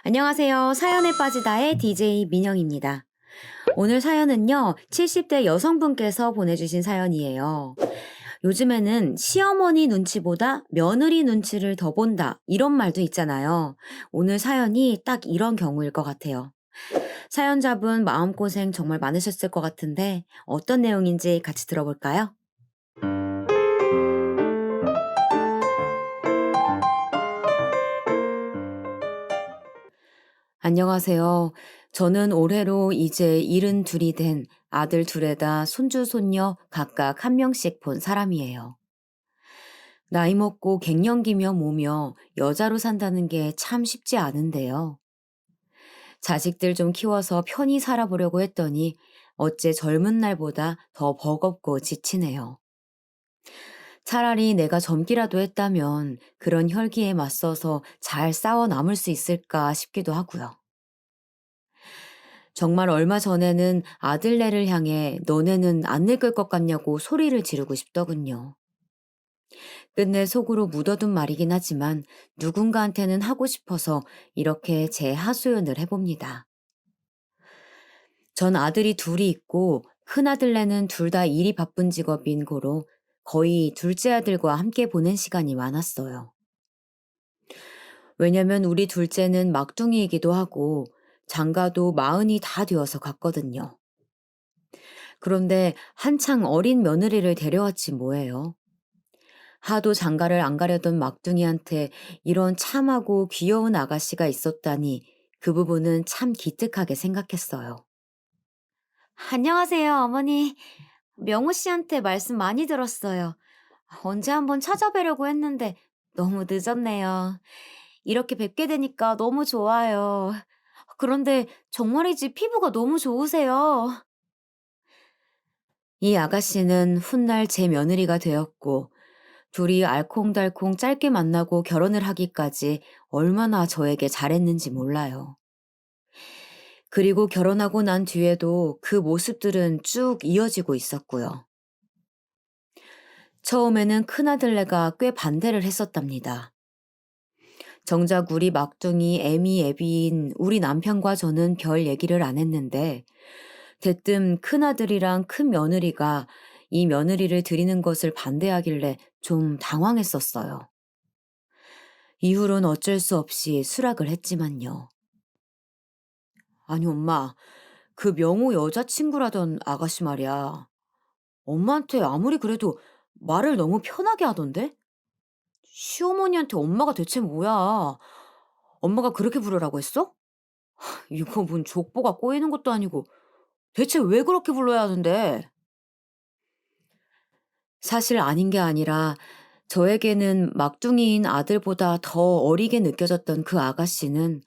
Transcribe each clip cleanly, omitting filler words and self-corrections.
안녕하세요. 사연에 빠지다의 DJ 민영입니다. 오늘 사연은요, 70대 여성분께서 보내주신 사연이에요. 요즘에는 시어머니 눈치보다 며느리 눈치를 더 본다, 이런 말도 있잖아요. 오늘 사연이 딱 이런 경우일 것 같아요. 사연자분 마음고생 정말 많으셨을 것 같은데, 어떤 내용인지 같이 들어볼까요? 안녕하세요. 저는 올해로 이제 72이 된 아들 둘에다 손주, 손녀 각각 한 명씩 본 사람이에요. 나이 먹고 갱년기며 뭐며 여자로 산다는 게 참 쉽지 않은데요. 자식들 좀 키워서 편히 살아보려고 했더니 어째 젊은 날보다 더 버겁고 지치네요. 차라리 내가 젊기라도 했다면 그런 혈기에 맞서서 잘 싸워 남을 수 있을까 싶기도 하고요. 정말 얼마 전에는 아들네를 향해 너네는 안 늙을 것 같냐고 소리를 지르고 싶더군요. 끝내 속으로 묻어둔 말이긴 하지만 누군가한테는 하고 싶어서 이렇게 제 하소연을 해봅니다. 전 아들이 둘이 있고 큰아들네는 둘 다 일이 바쁜 직업인 고로 거의 둘째 아들과 함께 보낸 시간이 많았어요. 왜냐면 우리 둘째는 막둥이이기도 하고 장가도 마흔이 다 되어서 갔거든요. 그런데 한창 어린 며느리를 데려왔지 뭐예요. 하도 장가를 안 가려던 막둥이한테 이런 참하고 귀여운 아가씨가 있었다니 그 부분은 참 기특하게 생각했어요. 안녕하세요, 어머니. 명호 씨한테 말씀 많이 들었어요. 언제 한번 찾아뵈려고 했는데 너무 늦었네요. 이렇게 뵙게 되니까 너무 좋아요. 그런데 정말이지 피부가 너무 좋으세요. 이 아가씨는 훗날 제 며느리가 되었고 둘이 알콩달콩 짧게 만나고 결혼을 하기까지 얼마나 저에게 잘했는지 몰라요. 그리고 결혼하고 난 뒤에도 그 모습들은 쭉 이어지고 있었고요. 처음에는 큰아들네가 꽤 반대를 했었답니다. 정작 우리 막둥이 애미 애비인 우리 남편과 저는 별 얘기를 안 했는데 대뜸 큰아들이랑 큰 며느리가 이 며느리를 드리는 것을 반대하길래 좀 당황했었어요. 이후론 어쩔 수 없이 수락을 했지만요. 아니, 엄마, 그 명호 여자친구라던 아가씨 말이야. 엄마한테 아무리 그래도 말을 너무 편하게 하던데? 시어머니한테 엄마가 대체 뭐야? 엄마가 그렇게 부르라고 했어? 이거 뭔 족보가 꼬이는 것도 아니고 대체 왜 그렇게 불러야 하는데? 사실 아닌 게 아니라 저에게는 막둥이인 아들보다 더 어리게 느껴졌던 그 아가씨는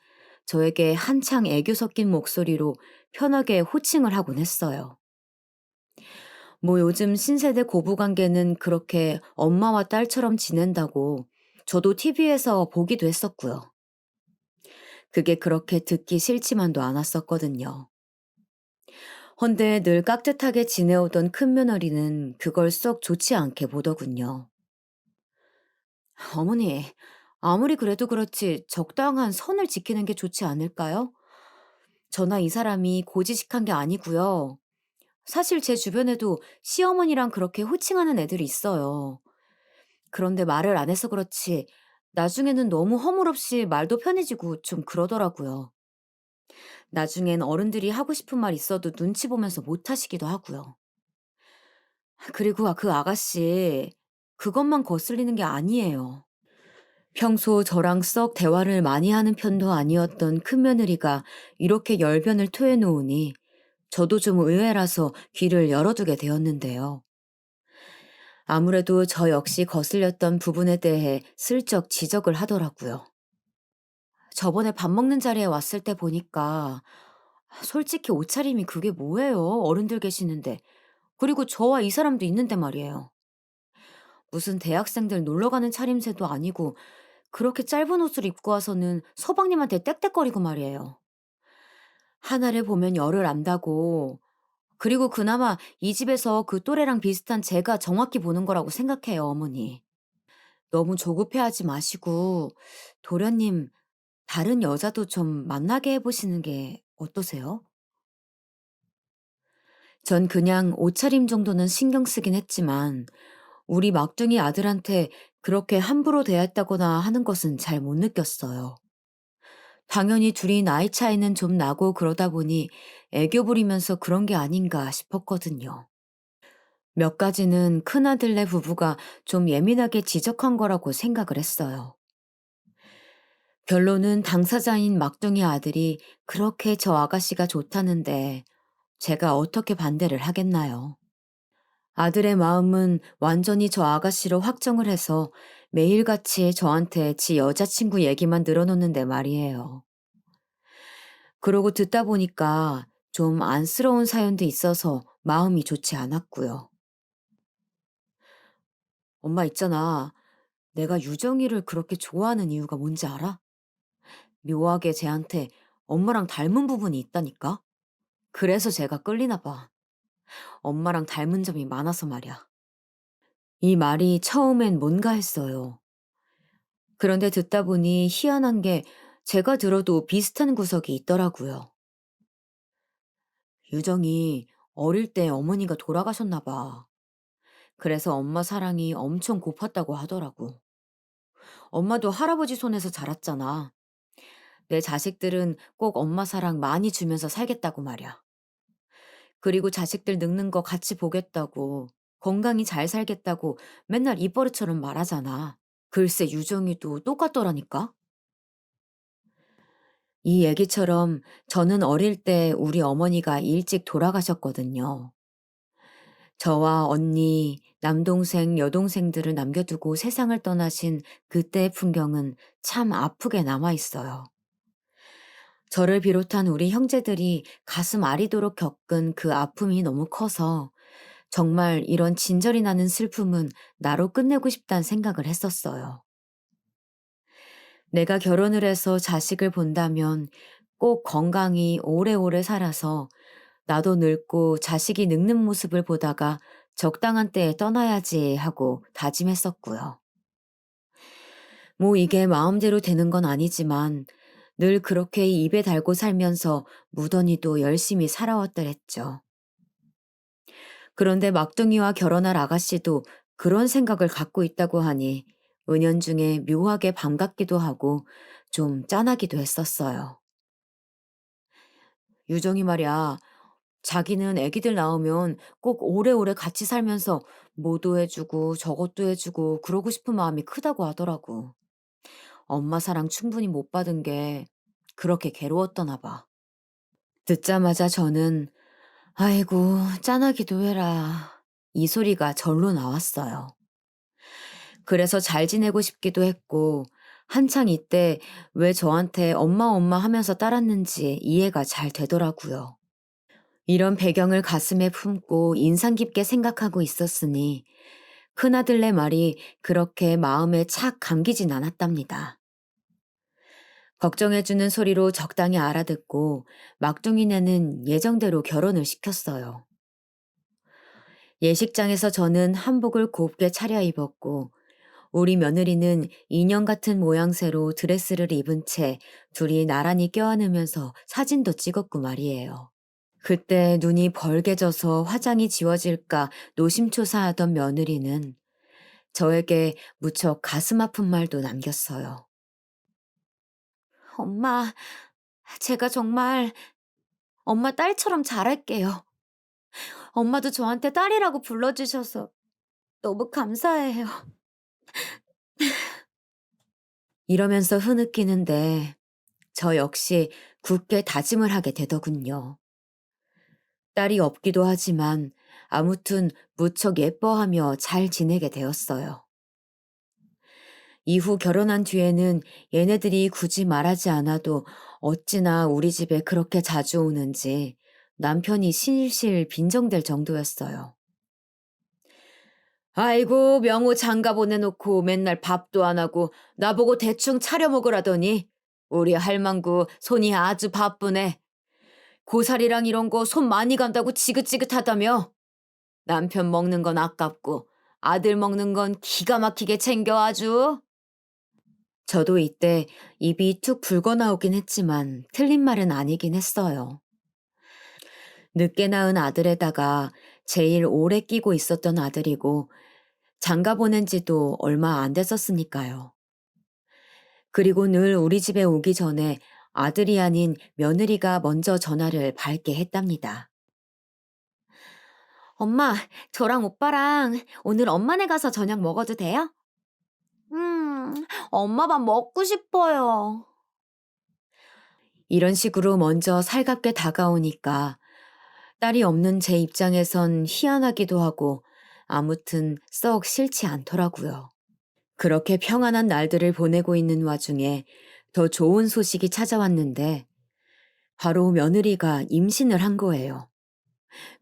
저에게 한창 애교 섞인 목소리로 편하게 호칭을 하곤 했어요. 뭐 요즘 신세대 고부관계는 그렇게 엄마와 딸처럼 지낸다고 저도 TV에서 보기도 했었고요. 그게 그렇게 듣기 싫지만도 않았었거든요. 헌데 늘 깍듯하게 지내오던 큰며느리는 그걸 썩 좋지 않게 보더군요. 어머니, 아무리 그래도 그렇지 적당한 선을 지키는 게 좋지 않을까요? 저나 이 사람이 고지식한 게 아니고요. 사실 제 주변에도 시어머니랑 그렇게 호칭하는 애들이 있어요. 그런데 말을 안 해서 그렇지 나중에는 너무 허물없이 말도 편해지고 좀 그러더라고요. 나중엔 어른들이 하고 싶은 말 있어도 눈치 보면서 못 하시기도 하고요. 그리고 그 아가씨 그것만 거슬리는 게 아니에요. 평소 저랑 썩 대화를 많이 하는 편도 아니었던 큰며느리가 이렇게 열변을 토해놓으니 저도 좀 의외라서 귀를 열어두게 되었는데요. 아무래도 저 역시 거슬렸던 부분에 대해 슬쩍 지적을 하더라고요. 저번에 밥 먹는 자리에 왔을 때 보니까 솔직히 옷차림이 그게 뭐예요? 어른들 계시는데. 그리고 저와 이 사람도 있는데 말이에요. 무슨 대학생들 놀러 가는 차림새도 아니고 그렇게 짧은 옷을 입고 와서는 서방님한테 떽떽거리고 말이에요. 하나를 보면 열을 안다고. 그리고 그나마 이 집에서 그 또래랑 비슷한 제가 정확히 보는 거라고 생각해요, 어머니. 너무 조급해하지 마시고 도련님 다른 여자도 좀 만나게 해보시는 게 어떠세요? 전 그냥 옷차림 정도는 신경 쓰긴 했지만 우리 막둥이 아들한테 그렇게 함부로 대했다거나 하는 것은 잘 못 느꼈어요. 당연히 둘이 나이 차이는 좀 나고 그러다 보니 애교 부리면서 그런 게 아닌가 싶었거든요. 몇 가지는 큰아들네 부부가 좀 예민하게 지적한 거라고 생각을 했어요. 결론은 당사자인 막둥이 아들이 그렇게 저 아가씨가 좋다는데 제가 어떻게 반대를 하겠나요? 아들의 마음은 완전히 저 아가씨로 확정을 해서 매일같이 저한테 지 여자친구 얘기만 늘어놓는데 말이에요. 그러고 듣다 보니까 좀 안쓰러운 사연도 있어서 마음이 좋지 않았고요. 엄마 있잖아. 내가 유정이를 그렇게 좋아하는 이유가 뭔지 알아? 묘하게 쟤한테 엄마랑 닮은 부분이 있다니까? 그래서 제가 끌리나 봐. 엄마랑 닮은 점이 많아서 말이야. 이 말이 처음엔 뭔가 했어요. 그런데 듣다 보니 희한한 게 제가 들어도 비슷한 구석이 있더라고요. 유정이 어릴 때 어머니가 돌아가셨나 봐. 그래서 엄마 사랑이 엄청 고팠다고 하더라고. 엄마도 할아버지 손에서 자랐잖아. 내 자식들은 꼭 엄마 사랑 많이 주면서 살겠다고 말이야. 그리고 자식들 늙는 거 같이 보겠다고, 건강히 잘 살겠다고 맨날 입버릇처럼 말하잖아. 글쎄 유정이도 똑같더라니까? 이 얘기처럼 저는 어릴 때 우리 어머니가 일찍 돌아가셨거든요. 저와 언니, 남동생, 여동생들을 남겨두고 세상을 떠나신 그때의 풍경은 참 아프게 남아있어요. 저를 비롯한 우리 형제들이 가슴 아리도록 겪은 그 아픔이 너무 커서 정말 이런 진절이 나는 슬픔은 나로 끝내고 싶다는 생각을 했었어요. 내가 결혼을 해서 자식을 본다면 꼭 건강히 오래오래 살아서 나도 늙고 자식이 늙는 모습을 보다가 적당한 때에 떠나야지 하고 다짐했었고요. 뭐 이게 마음대로 되는 건 아니지만 늘 그렇게 입에 달고 살면서 무던히도 열심히 살아왔더랬죠. 그런데 막둥이와 결혼할 아가씨도 그런 생각을 갖고 있다고 하니 은연중에 묘하게 반갑기도 하고 좀 짠하기도 했었어요. 유정이 말이야, 자기는 애기들 낳으면 꼭 오래오래 같이 살면서 뭐도 해주고 저것도 해주고 그러고 싶은 마음이 크다고 하더라고. 엄마 사랑 충분히 못 받은 게 그렇게 괴로웠더나 봐. 듣자마자 저는 아이고 짠하기도 해라. 이 소리가 절로 나왔어요. 그래서 잘 지내고 싶기도 했고 한창 이때 왜 저한테 엄마 엄마 하면서 따랐는지 이해가 잘 되더라고요. 이런 배경을 가슴에 품고 인상 깊게 생각하고 있었으니 큰아들네 말이 그렇게 마음에 착 감기진 않았답니다. 걱정해주는 소리로 적당히 알아듣고 막둥이네는 예정대로 결혼을 시켰어요. 예식장에서 저는 한복을 곱게 차려입었고 우리 며느리는 인형 같은 모양새로 드레스를 입은 채 둘이 나란히 껴안으면서 사진도 찍었고 말이에요. 그때 눈이 벌게져서 화장이 지워질까 노심초사하던 며느리는 저에게 무척 가슴 아픈 말도 남겼어요. 엄마, 제가 정말 엄마 딸처럼 잘할게요. 엄마도 저한테 딸이라고 불러주셔서 너무 감사해요. 이러면서 흐느끼는데 저 역시 굳게 다짐을 하게 되더군요. 딸이 없기도 하지만 아무튼 무척 예뻐하며 잘 지내게 되었어요. 이후 결혼한 뒤에는 얘네들이 굳이 말하지 않아도 어찌나 우리 집에 그렇게 자주 오는지 남편이 실실 빈정될 정도였어요. 아이고 명호 장가 보내놓고 맨날 밥도 안 하고 나보고 대충 차려 먹으라더니 우리 할망구 손이 아주 바쁘네. 고사리랑 이런 거 손 많이 간다고 지긋지긋하다며. 남편 먹는 건 아깝고 아들 먹는 건 기가 막히게 챙겨 아주. 저도 이때 입이 툭 붉어 나오긴 했지만 틀린 말은 아니긴 했어요. 늦게 낳은 아들에다가 제일 오래 끼고 있었던 아들이고 장가 보낸 지도 얼마 안 됐었으니까요. 그리고 늘 우리 집에 오기 전에 아들이 아닌 며느리가 먼저 전화를 받게 했답니다. 엄마, 저랑 오빠랑 오늘 엄마네 가서 저녁 먹어도 돼요? 엄마 밥 먹고 싶어요. 이런 식으로 먼저 살갑게 다가오니까 딸이 없는 제 입장에선 희한하기도 하고 아무튼 썩 싫지 않더라고요. 그렇게 평안한 날들을 보내고 있는 와중에 더 좋은 소식이 찾아왔는데 바로 며느리가 임신을 한 거예요.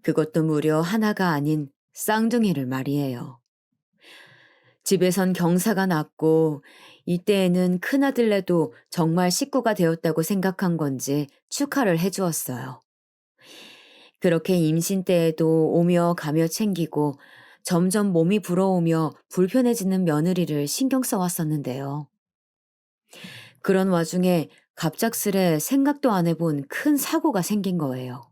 그것도 무려 하나가 아닌 쌍둥이를 말이에요. 집에선 경사가 났고 이때에는 큰아들네도 정말 식구가 되었다고 생각한 건지 축하를 해주었어요. 그렇게 임신 때에도 오며 가며 챙기고 점점 몸이 불어오며 불편해지는 며느리를 신경 써왔었는데요. 그런 와중에 갑작스레 생각도 안 해본 큰 사고가 생긴 거예요.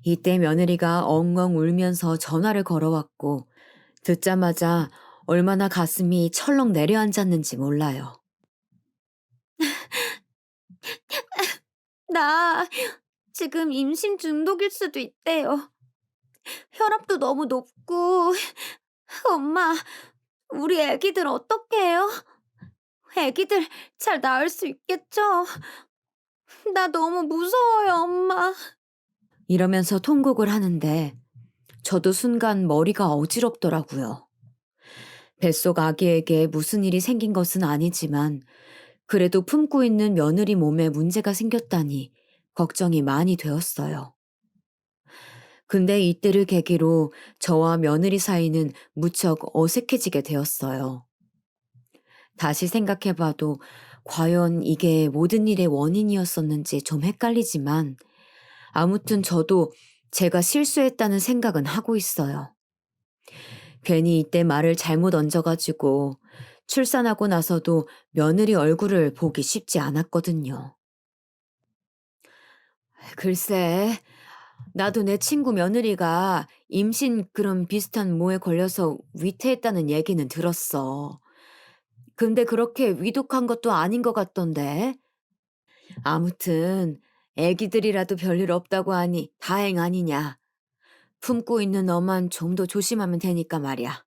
이때 며느리가 엉엉 울면서 전화를 걸어왔고 듣자마자 얼마나 가슴이 철렁 내려앉았는지 몰라요. 나 지금 임신 중독일 수도 있대요. 혈압도 너무 높고, 엄마, 우리 애기들 어떡해요? 애기들 잘 낳을 수 있겠죠? 나 너무 무서워요, 엄마. 이러면서 통곡을 하는데 저도 순간 머리가 어지럽더라고요. 뱃속 아기에게 무슨 일이 생긴 것은 아니지만 그래도 품고 있는 며느리 몸에 문제가 생겼다니 걱정이 많이 되었어요. 근데 이때를 계기로 저와 며느리 사이는 무척 어색해지게 되었어요. 다시 생각해봐도 과연 이게 모든 일의 원인이었었는지 좀 헷갈리지만 아무튼 저도 제가 실수했다는 생각은 하고 있어요. 괜히 이때 말을 잘못 얹어가지고 출산하고 나서도 며느리 얼굴을 보기 쉽지 않았거든요. 글쎄, 나도 내 친구 며느리가 임신 그런 비슷한 뭐에 걸려서 위태했다는 얘기는 들었어. 근데 그렇게 위독한 것도 아닌 것 같던데. 아무튼 애기들이라도 별일 없다고 하니 다행 아니냐. 품고 있는 너만 좀 더 조심하면 되니까 말이야.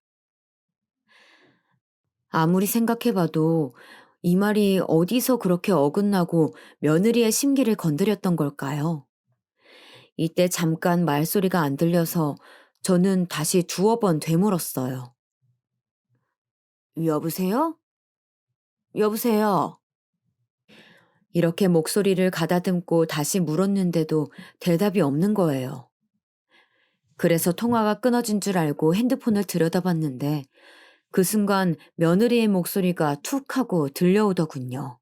아무리 생각해봐도 이 말이 어디서 그렇게 어긋나고 며느리의 심기를 건드렸던 걸까요? 이때 잠깐 말소리가 안 들려서 저는 다시 두어 번 되물었어요. 여보세요? 여보세요? 이렇게 목소리를 가다듬고 다시 물었는데도 대답이 없는 거예요. 그래서 통화가 끊어진 줄 알고 핸드폰을 들여다봤는데 그 순간 며느리의 목소리가 툭 하고 들려오더군요.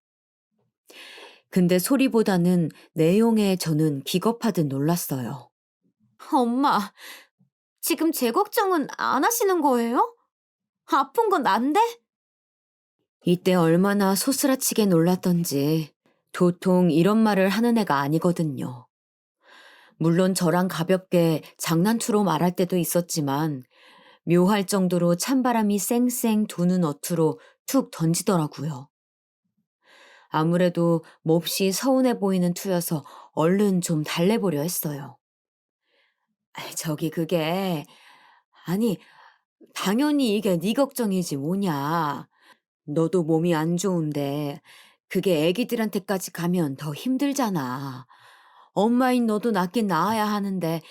근데 소리보다는 내용에 저는 기겁하듯 놀랐어요. 엄마, 지금 제 걱정은 안 하시는 거예요? 아픈 건 난데? 이때 얼마나 소스라치게 놀랐던지 도통 이런 말을 하는 애가 아니거든요. 물론 저랑 가볍게 장난투로 말할 때도 있었지만 묘할 정도로 찬바람이 쌩쌩 도는 어투로 툭 던지더라고요. 아무래도 몹시 서운해 보이는 투여서 얼른 좀 달래보려 했어요. 저기 그게 아니 당연히 이게 네 걱정이지 뭐냐. 너도 몸이 안 좋은데 그게 애기들한테까지 가면 더 힘들잖아. 엄마인 너도 낫긴 나아야 하는데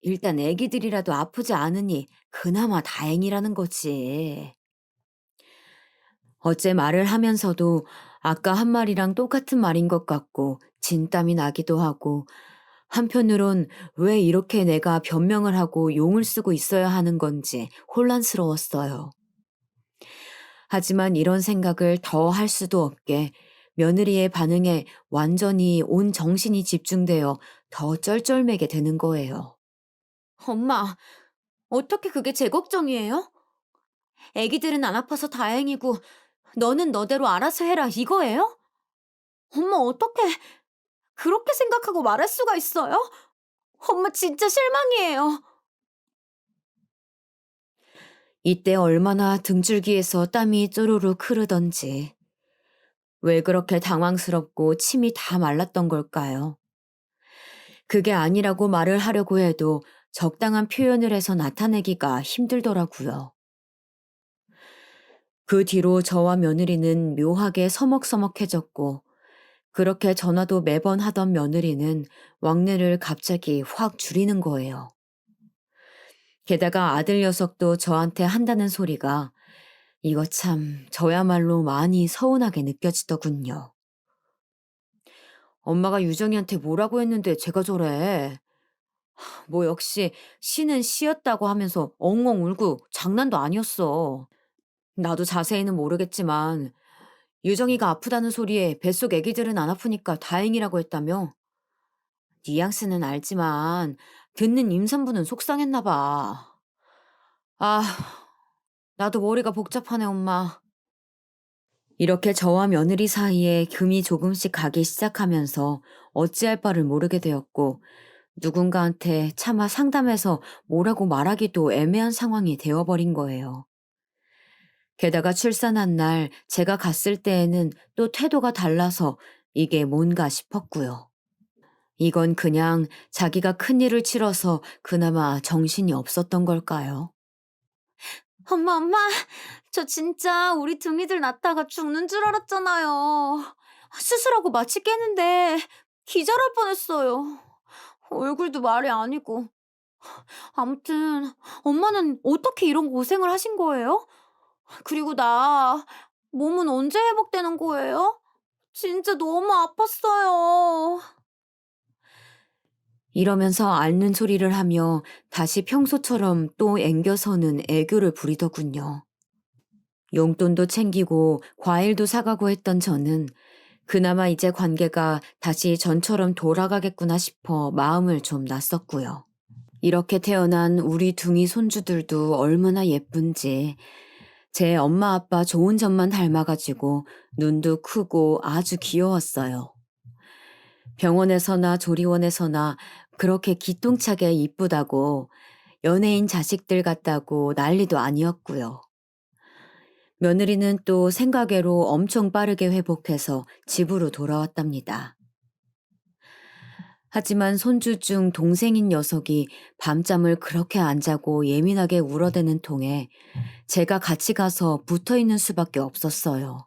일단 애기들이라도 아프지 않으니 그나마 다행이라는 거지. 어째 말을 하면서도 아까 한 말이랑 똑같은 말인 것 같고 진땀이 나기도 하고 한편으론 왜 이렇게 내가 변명을 하고 용을 쓰고 있어야 하는 건지 혼란스러웠어요. 하지만 이런 생각을 더 할 수도 없게 며느리의 반응에 완전히 온 정신이 집중되어 더 쩔쩔매게 되는 거예요. 엄마, 어떻게 그게 제 걱정이에요? 애기들은 안 아파서 다행이고 너는 너대로 알아서 해라 이거예요? 엄마 어떻게 그렇게 생각하고 말할 수가 있어요? 엄마 진짜 실망이에요. 이때 얼마나 등줄기에서 땀이 쪼르륵 흐르던지 왜 그렇게 당황스럽고 침이 다 말랐던 걸까요? 그게 아니라고 말을 하려고 해도 적당한 표현을 해서 나타내기가 힘들더라고요. 그 뒤로 저와 며느리는 묘하게 서먹서먹해졌고 그렇게 전화도 매번 하던 며느리는 왕래를 갑자기 확 줄이는 거예요. 게다가 아들 녀석도 저한테 한다는 소리가 이거 참 저야말로 많이 서운하게 느껴지더군요. 엄마가 유정이한테 뭐라고 했는데 제가 저래. 뭐 역시 시는 시였다고 하면서 엉엉 울고 장난도 아니었어. 나도 자세히는 모르겠지만 유정이가 아프다는 소리에 뱃속 애기들은 안 아프니까 다행이라고 했다며. 뉘앙스는 알지만 듣는 임산부는 속상했나 봐. 아, 나도 머리가 복잡하네 엄마. 이렇게 저와 며느리 사이에 금이 조금씩 가기 시작하면서 어찌할 바를 모르게 되었고 누군가한테 차마 상담해서 뭐라고 말하기도 애매한 상황이 되어버린 거예요. 게다가 출산한 날 제가 갔을 때에는 또 태도가 달라서 이게 뭔가 싶었고요. 이건 그냥 자기가 큰일을 치러서 그나마 정신이 없었던 걸까요? 엄마, 저 진짜 우리 등이들 낳다가 죽는 줄 알았잖아요. 수술하고 마취 깨는데 기절할 뻔했어요. 얼굴도 말이 아니고. 아무튼 엄마는 어떻게 이런 고생을 하신 거예요? 그리고 나 몸은 언제 회복되는 거예요? 진짜 너무 아팠어요. 이러면서 앓는 소리를 하며 다시 평소처럼 또 앵겨서는 애교를 부리더군요. 용돈도 챙기고 과일도 사가고 했던 저는 그나마 이제 관계가 다시 전처럼 돌아가겠구나 싶어 마음을 좀 놨었고요. 이렇게 태어난 우리 둥이 손주들도 얼마나 예쁜지 제 엄마 아빠 좋은 점만 닮아가지고 눈도 크고 아주 귀여웠어요. 병원에서나 조리원에서나 그렇게 기똥차게 이쁘다고 연예인 자식들 같다고 난리도 아니었고요. 며느리는 또 생각외로 엄청 빠르게 회복해서 집으로 돌아왔답니다. 하지만 손주 중 동생인 녀석이 밤잠을 그렇게 안 자고 예민하게 울어대는 통에 제가 같이 가서 붙어 있는 수밖에 없었어요.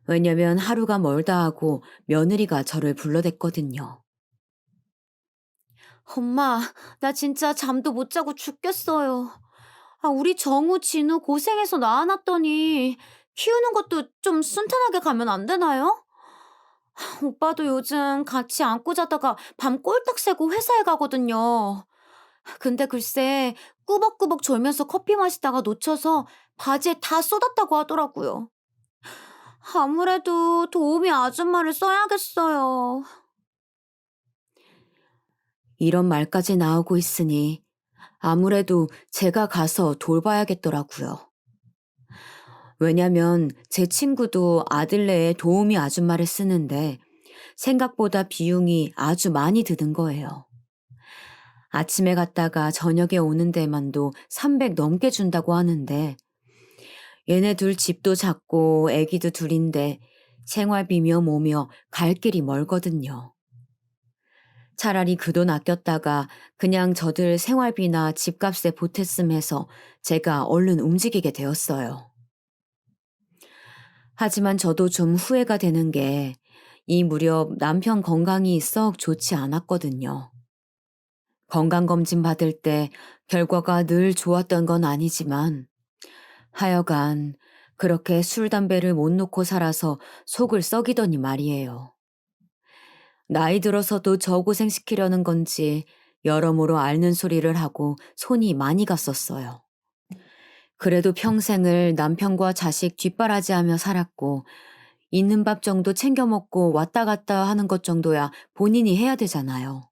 왜냐면 하루가 멀다 하고 며느리가 저를 불러댔거든요. 엄마, 나 진짜 잠도 못 자고 죽겠어요. 우리 정우, 진우 고생해서 낳아놨더니 키우는 것도 좀 순탄하게 가면 안 되나요? 오빠도 요즘 같이 안고 자다가 밤 꼴딱 새고 회사에 가거든요. 근데 글쎄 꾸벅꾸벅 졸면서 커피 마시다가 놓쳐서 바지에 다 쏟았다고 하더라고요. 아무래도 도우미 아줌마를 써야겠어요. 이런 말까지 나오고 있으니 아무래도 제가 가서 돌봐야겠더라고요. 왜냐면 제 친구도 아들네에 도우미 아줌마를 쓰는데 생각보다 비용이 아주 많이 드는 거예요. 아침에 갔다가 저녁에 오는 데만도 300 넘게 준다고 하는데 얘네 둘 집도 작고 애기도 둘인데 생활비며 뭐며 갈 길이 멀거든요. 차라리 그 돈 아꼈다가 그냥 저들 생활비나 집값에 보탰음 해서 제가 얼른 움직이게 되었어요. 하지만 저도 좀 후회가 되는 게 이 무렵 남편 건강이 썩 좋지 않았거든요. 건강검진 받을 때 결과가 늘 좋았던 건 아니지만 하여간 그렇게 술, 담배를 못 놓고 살아서 속을 썩이더니 말이에요. 나이 들어서도 저 고생시키려는 건지 여러모로 앓는 소리를 하고 손이 많이 갔었어요. 그래도 평생을 남편과 자식 뒷바라지하며 살았고 있는 밥 정도 챙겨 먹고 왔다 갔다 하는 것 정도야 본인이 해야 되잖아요.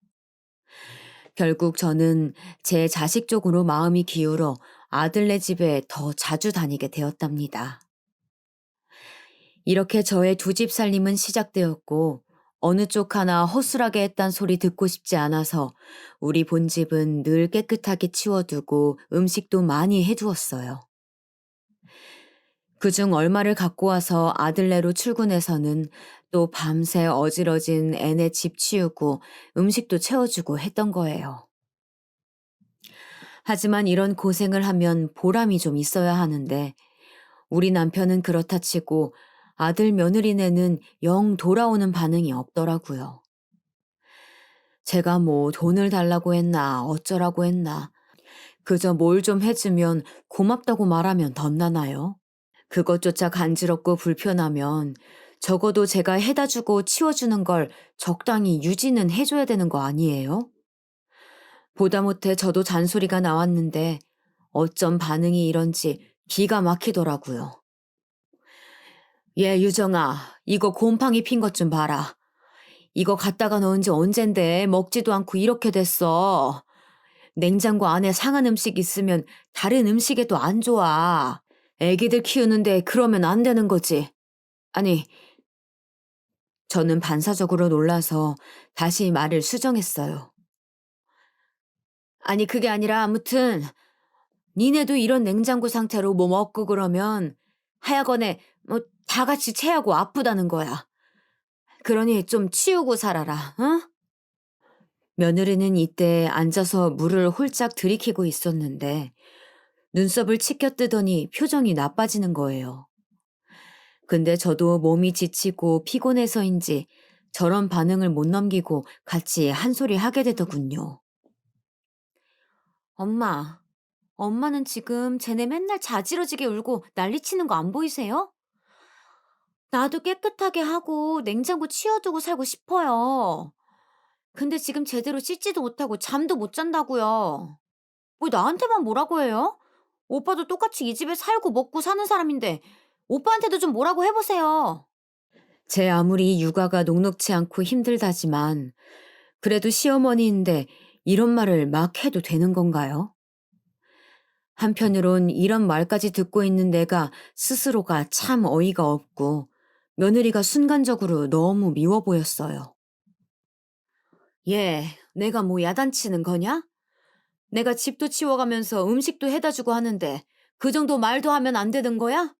결국 저는 제 자식 쪽으로 마음이 기울어 아들네 집에 더 자주 다니게 되었답니다. 이렇게 저의 두 집 살림은 시작되었고 어느 쪽 하나 허술하게 했단 소리 듣고 싶지 않아서 우리 본집은 늘 깨끗하게 치워두고 음식도 많이 해두었어요. 그중 얼마를 갖고 와서 아들네로 출근해서는 또 밤새 어지러진 애네 집 치우고 음식도 채워주고 했던 거예요. 하지만 이런 고생을 하면 보람이 좀 있어야 하는데 우리 남편은 그렇다 치고 아들 며느리네는 영 돌아오는 반응이 없더라고요. 제가 뭐 돈을 달라고 했나 어쩌라고 했나 그저 뭘 좀 해주면 고맙다고 말하면 덧나나요? 그것조차 간지럽고 불편하면 적어도 제가 해다 주고 치워주는 걸 적당히 유지는 해줘야 되는 거 아니에요? 보다 못해 저도 잔소리가 나왔는데 어쩜 반응이 이런지 기가 막히더라고요. 얘 유정아, 이거 곰팡이 핀 것 좀 봐라. 이거 갖다가 넣은 지 언젠데 먹지도 않고 이렇게 됐어. 냉장고 안에 상한 음식 있으면 다른 음식에도 안 좋아. 애기들 키우는데 그러면 안 되는 거지. 아니, 저는 반사적으로 놀라서 다시 말을 수정했어요. 아니, 그게 아니라 아무튼 니네도 이런 냉장고 상태로 뭐 먹고 그러면 하여간에 뭐 다 같이 체하고 아프다는 거야. 그러니 좀 치우고 살아라, 어? 며느리는 이때 앉아서 물을 홀짝 들이키고 있었는데 눈썹을 치켜뜨더니 표정이 나빠지는 거예요. 근데 저도 몸이 지치고 피곤해서인지 저런 반응을 못 넘기고 같이 한 소리 하게 되더군요. 엄마, 엄마는 지금 쟤네 맨날 자지러지게 울고 난리치는 거 안 보이세요? 나도 깨끗하게 하고 냉장고 치워두고 살고 싶어요. 근데 지금 제대로 씻지도 못하고 잠도 못 잔다고요. 왜 나한테만 뭐라고 해요? 오빠도 똑같이 이 집에 살고 먹고 사는 사람인데 오빠한테도 좀 뭐라고 해보세요. 제 아무리 육아가 녹록치 않고 힘들다지만 그래도 시어머니인데 이런 말을 막 해도 되는 건가요? 한편으론 이런 말까지 듣고 있는 내가 스스로가 참 어이가 없고 며느리가 순간적으로 너무 미워 보였어요. 얘, 내가 뭐 야단치는 거냐? 내가 집도 치워가면서 음식도 해다 주고 하는데 그 정도 말도 하면 안 되는 거야?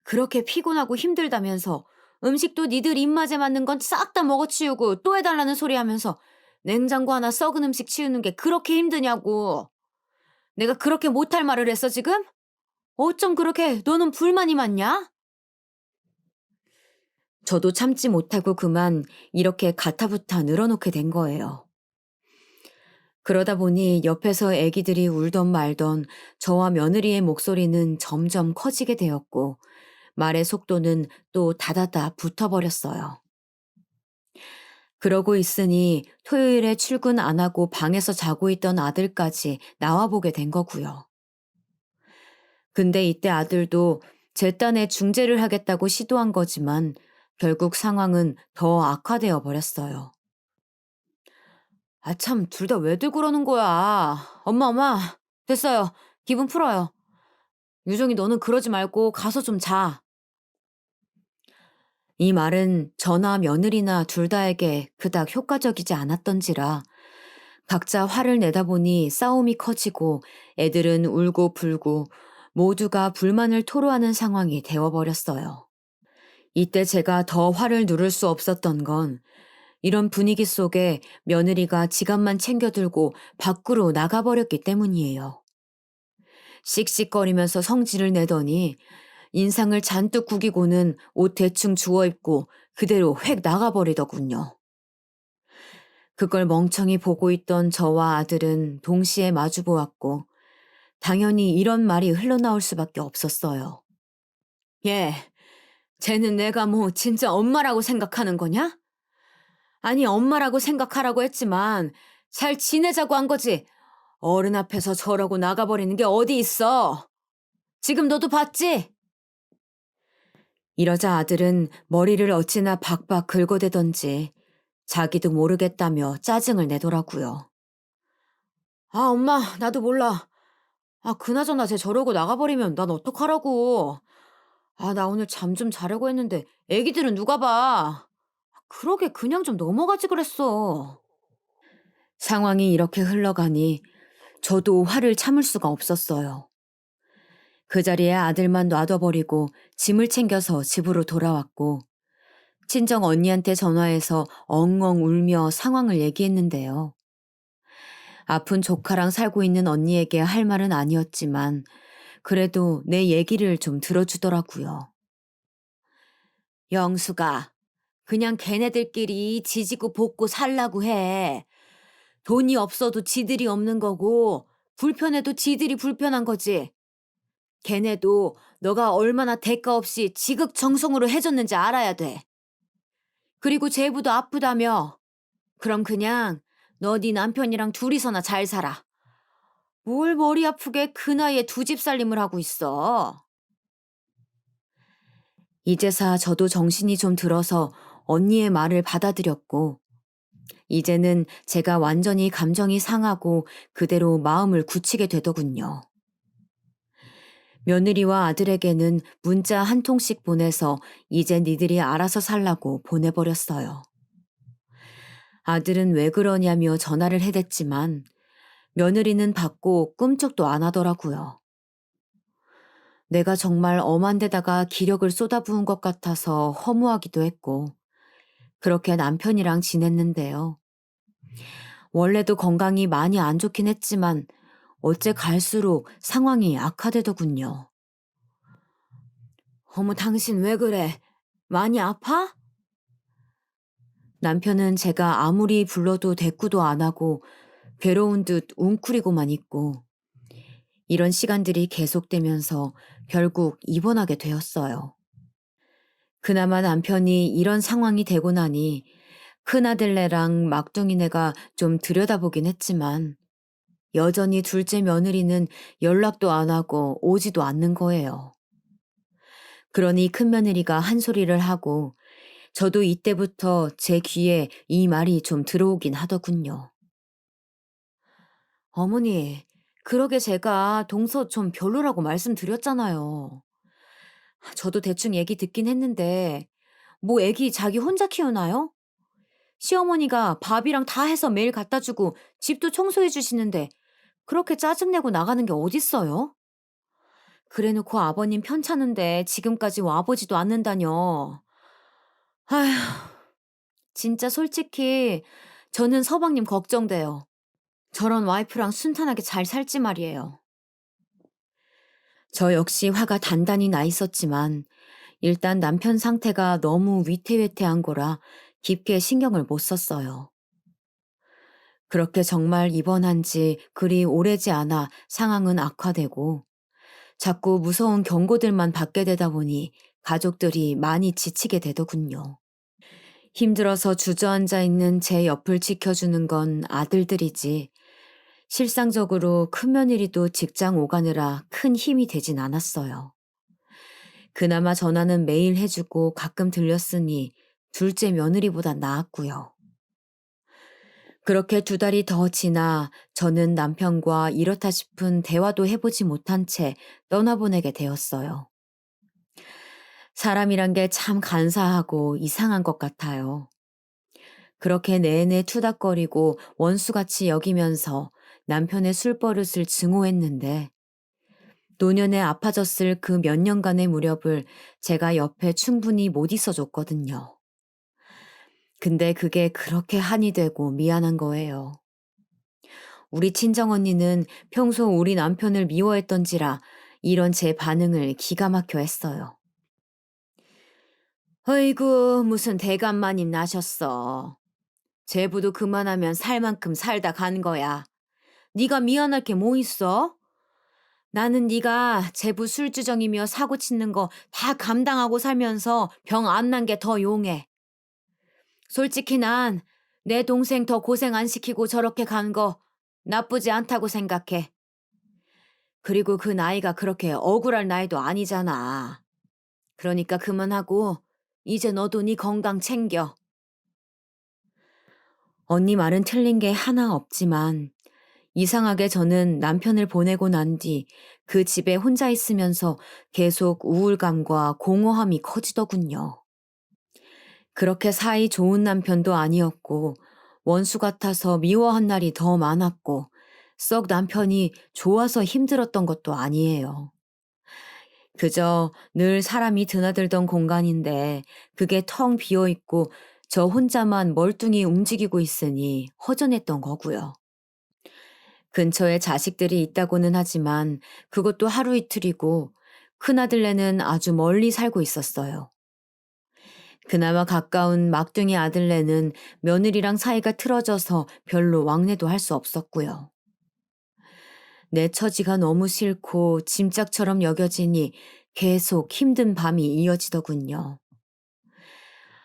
그렇게 피곤하고 힘들다면서 음식도 니들 입맛에 맞는 건 싹 다 먹어치우고 또 해달라는 소리 하면서 냉장고 하나 썩은 음식 치우는 게 그렇게 힘드냐고. 내가 그렇게 못할 말을 했어 지금? 어쩜 그렇게 너는 불만이 많냐? 저도 참지 못하고 그만 이렇게 가타부타 늘어놓게 된 거예요. 그러다 보니 옆에서 애기들이 울던 말던 저와 며느리의 목소리는 점점 커지게 되었고 말의 속도는 또 다다다 붙어버렸어요. 그러고 있으니 토요일에 출근 안 하고 방에서 자고 있던 아들까지 나와보게 된 거고요. 근데 이때 아들도 제 딴에 중재를 하겠다고 시도한 거지만 결국 상황은 더 악화되어 버렸어요. 아, 참, 둘 다 왜들 그러는 거야. 엄마, 됐어요. 기분 풀어요. 유정이 너는 그러지 말고 가서 좀 자. 이 말은 저나 며느리나 둘 다에게 그닥 효과적이지 않았던지라 각자 화를 내다 보니 싸움이 커지고 애들은 울고 불고 모두가 불만을 토로하는 상황이 되어버렸어요. 이때 제가 더 화를 누를 수 없었던 건 이런 분위기 속에 며느리가 지갑만 챙겨들고 밖으로 나가버렸기 때문이에요. 씩씩거리면서 성질을 내더니 인상을 잔뜩 구기고는 옷 대충 주워 입고 그대로 획 나가버리더군요. 그걸 멍청이 보고 있던 저와 아들은 동시에 마주 보았고 당연히 이런 말이 흘러나올 수밖에 없었어요. 예, 쟤는 내가 뭐 진짜 엄마라고 생각하는 거냐? 아니 엄마라고 생각하라고 했지만 잘 지내자고 한 거지. 어른 앞에서 저러고 나가버리는 게 어디 있어. 지금 너도 봤지? 이러자 아들은 머리를 어찌나 박박 긁어대던지 자기도 모르겠다며 짜증을 내더라고요. 아, 엄마, 나도 몰라. 아, 그나저나 쟤 저러고 나가버리면 난 어떡하라고. 아, 나 오늘 잠 좀 자려고 했는데 애기들은 누가 봐. 그러게 그냥 좀 넘어가지 그랬어. 상황이 이렇게 흘러가니 저도 화를 참을 수가 없었어요. 그 자리에 아들만 놔둬버리고 짐을 챙겨서 집으로 돌아왔고 친정 언니한테 전화해서 엉엉 울며 상황을 얘기했는데요. 아픈 조카랑 살고 있는 언니에게 할 말은 아니었지만 그래도 내 얘기를 좀 들어주더라고요. 영수가 그냥 걔네들끼리 지지고 볶고 살라고 해. 돈이 없어도 지들이 없는 거고 불편해도 지들이 불편한 거지. 걔네도 너가 얼마나 대가 없이 지극정성으로 해줬는지 알아야 돼. 그리고 제부도 아프다며. 그럼 그냥 너 네 남편이랑 둘이서나 잘 살아. 뭘 머리 아프게 그 나이에 두 집 살림을 하고 있어. 이제사 저도 정신이 좀 들어서 언니의 말을 받아들였고, 이제는 제가 완전히 감정이 상하고 그대로 마음을 굳히게 되더군요. 며느리와 아들에게는 문자 한 통씩 보내서 이제 니들이 알아서 살라고 보내버렸어요. 아들은 왜 그러냐며 전화를 해댔지만 며느리는 받고 꿈쩍도 안 하더라고요. 내가 정말 엄한 데다가 기력을 쏟아부은 것 같아서 허무하기도 했고, 그렇게 남편이랑 지냈는데요. 원래도 건강이 많이 안 좋긴 했지만, 어째 갈수록 상황이 악화되더군요. 어머, 당신 왜 그래? 많이 아파? 남편은 제가 아무리 불러도 대꾸도 안 하고, 괴로운 듯 웅크리고만 있고, 이런 시간들이 계속되면서 결국 입원하게 되었어요. 그나마 남편이 이런 상황이 되고 나니 큰아들네랑 막둥이네가 좀 들여다보긴 했지만 여전히 둘째 며느리는 연락도 안 하고 오지도 않는 거예요. 그러니 큰며느리가 한 소리를 하고 저도 이때부터 제 귀에 이 말이 좀 들어오긴 하더군요. 어머니, 그러게 제가 동서 좀 별로라고 말씀드렸잖아요. 저도 대충 얘기 듣긴 했는데 뭐 애기 자기 혼자 키우나요? 시어머니가 밥이랑 다 해서 매일 갖다 주고 집도 청소해 주시는데 그렇게 짜증내고 나가는 게 어딨어요? 그래 놓고 아버님 편찮은데 지금까지 와보지도 않는다뇨. 아휴, 진짜 솔직히 저는 서방님 걱정돼요. 저런 와이프랑 순탄하게 잘 살지 말이에요. 저 역시 화가 단단히 나 있었지만 일단 남편 상태가 너무 위태위태한 거라 깊게 신경을 못 썼어요. 그렇게 정말 입원한 지 그리 오래지 않아 상황은 악화되고 자꾸 무서운 경고들만 받게 되다 보니 가족들이 많이 지치게 되더군요. 힘들어서 주저앉아 있는 제 옆을 지켜주는 건 아들들이지 실상적으로 큰며느리도 직장 오가느라 큰 힘이 되진 않았어요. 그나마 전화는 매일 해주고 가끔 들렸으니 둘째 며느리보다 나았고요. 그렇게 두 달이 더 지나 저는 남편과 이렇다 싶은 대화도 해보지 못한 채 떠나보내게 되었어요. 사람이란 게 참 간사하고 이상한 것 같아요. 그렇게 내내 투닥거리고 원수같이 여기면서 남편의 술버릇을 증오했는데 노년에 아파졌을 그 몇 년간의 무렵을 제가 옆에 충분히 못 있어줬거든요. 근데 그게 그렇게 한이 되고 미안한 거예요. 우리 친정언니는 평소 우리 남편을 미워했던지라 이런 제 반응을 기가 막혀 했어요. 어이구, 무슨 대감마님 나셨어. 제부도 그만하면 살 만큼 살다 간 거야. 네가 미안할 게 뭐 있어? 나는 네가 제부 술주정이며 사고 치는 거 다 감당하고 살면서 병 안 난 게 더 용해. 솔직히 난 내 동생 더 고생 안 시키고 저렇게 간 거 나쁘지 않다고 생각해. 그리고 그 나이가 그렇게 억울할 나이도 아니잖아. 그러니까 그만하고 이제 너도 네 건강 챙겨. 언니 말은 틀린 게 하나 없지만 이상하게 저는 남편을 보내고 난 뒤 그 집에 혼자 있으면서 계속 우울감과 공허함이 커지더군요. 그렇게 사이 좋은 남편도 아니었고, 원수 같아서 미워한 날이 더 많았고, 썩 남편이 좋아서 힘들었던 것도 아니에요. 그저 늘 사람이 드나들던 공간인데 그게 텅 비어 있고 저 혼자만 멀뚱히 움직이고 있으니 허전했던 거고요. 근처에 자식들이 있다고는 하지만 그것도 하루 이틀이고 큰아들네는 아주 멀리 살고 있었어요. 그나마 가까운 막둥이 아들네는 며느리랑 사이가 틀어져서 별로 왕래도 할 수 없었고요. 내 처지가 너무 싫고 짐짝처럼 여겨지니 계속 힘든 밤이 이어지더군요.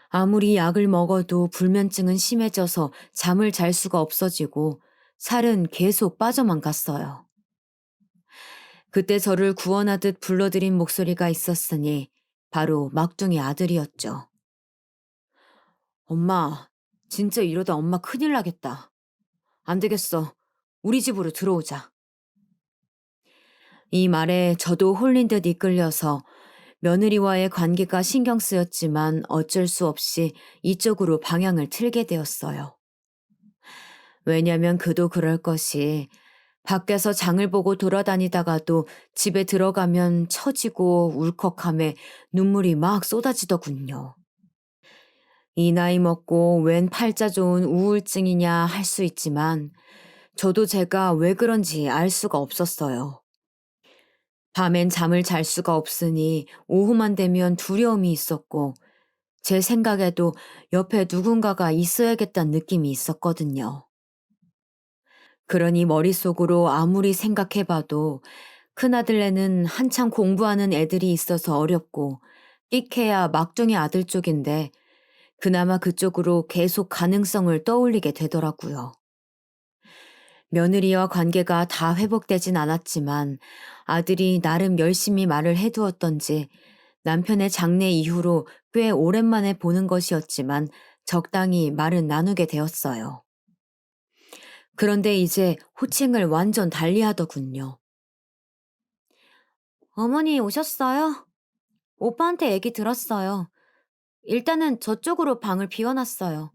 아무리 약을 먹어도 불면증은 심해져서 잠을 잘 수가 없어지고 살은 계속 빠져만 갔어요. 그때 저를 구원하듯 불러들인 목소리가 있었으니 바로 막둥이 아들이었죠. 엄마, 진짜 이러다 엄마 큰일 나겠다. 안 되겠어. 우리 집으로 들어오자. 이 말에 저도 홀린 듯 이끌려서 며느리와의 관계가 신경 쓰였지만 어쩔 수 없이 이쪽으로 방향을 틀게 되었어요. 왜냐면 그도 그럴 것이 밖에서 장을 보고 돌아다니다가도 집에 들어가면 처지고 울컥함에 눈물이 막 쏟아지더군요. 이 나이 먹고 웬 팔자 좋은 우울증이냐 할 수 있지만 저도 제가 왜 그런지 알 수가 없었어요. 밤엔 잠을 잘 수가 없으니 오후만 되면 두려움이 있었고 제 생각에도 옆에 누군가가 있어야겠다는 느낌이 있었거든요. 그러니 머릿속으로 아무리 생각해봐도 큰아들네는 한창 공부하는 애들이 있어서 어렵고 끽해야 막둥이 아들 쪽인데 그나마 그쪽으로 계속 가능성을 떠올리게 되더라고요. 며느리와 관계가 다 회복되진 않았지만 아들이 나름 열심히 말을 해두었던지 남편의 장례 이후로 꽤 오랜만에 보는 것이었지만 적당히 말은 나누게 되었어요. 그런데 이제 호칭을 완전 달리하더군요. 어머니 오셨어요? 오빠한테 얘기 들었어요. 일단은 저쪽으로 방을 비워놨어요.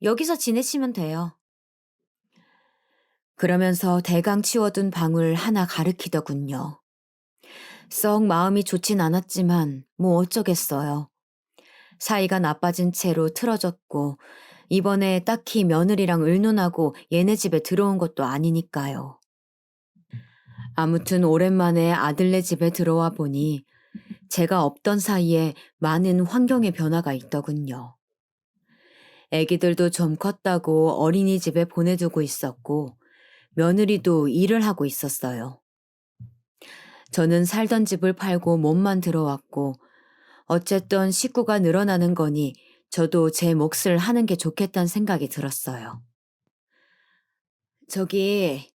여기서 지내시면 돼요. 그러면서 대강 치워둔 방을 하나 가리키더군요. 썩 마음이 좋진 않았지만 뭐 어쩌겠어요. 사이가 나빠진 채로 틀어졌고 이번에 딱히 며느리랑 의논하고 얘네 집에 들어온 것도 아니니까요. 아무튼 오랜만에 아들네 집에 들어와 보니 제가 없던 사이에 많은 환경의 변화가 있더군요. 애기들도 좀 컸다고 어린이집에 보내두고 있었고 며느리도 일을 하고 있었어요. 저는 살던 집을 팔고 몸만 들어왔고 어쨌든 식구가 늘어나는 거니 저도 제 몫을 하는 게 좋겠다는 생각이 들었어요. 저기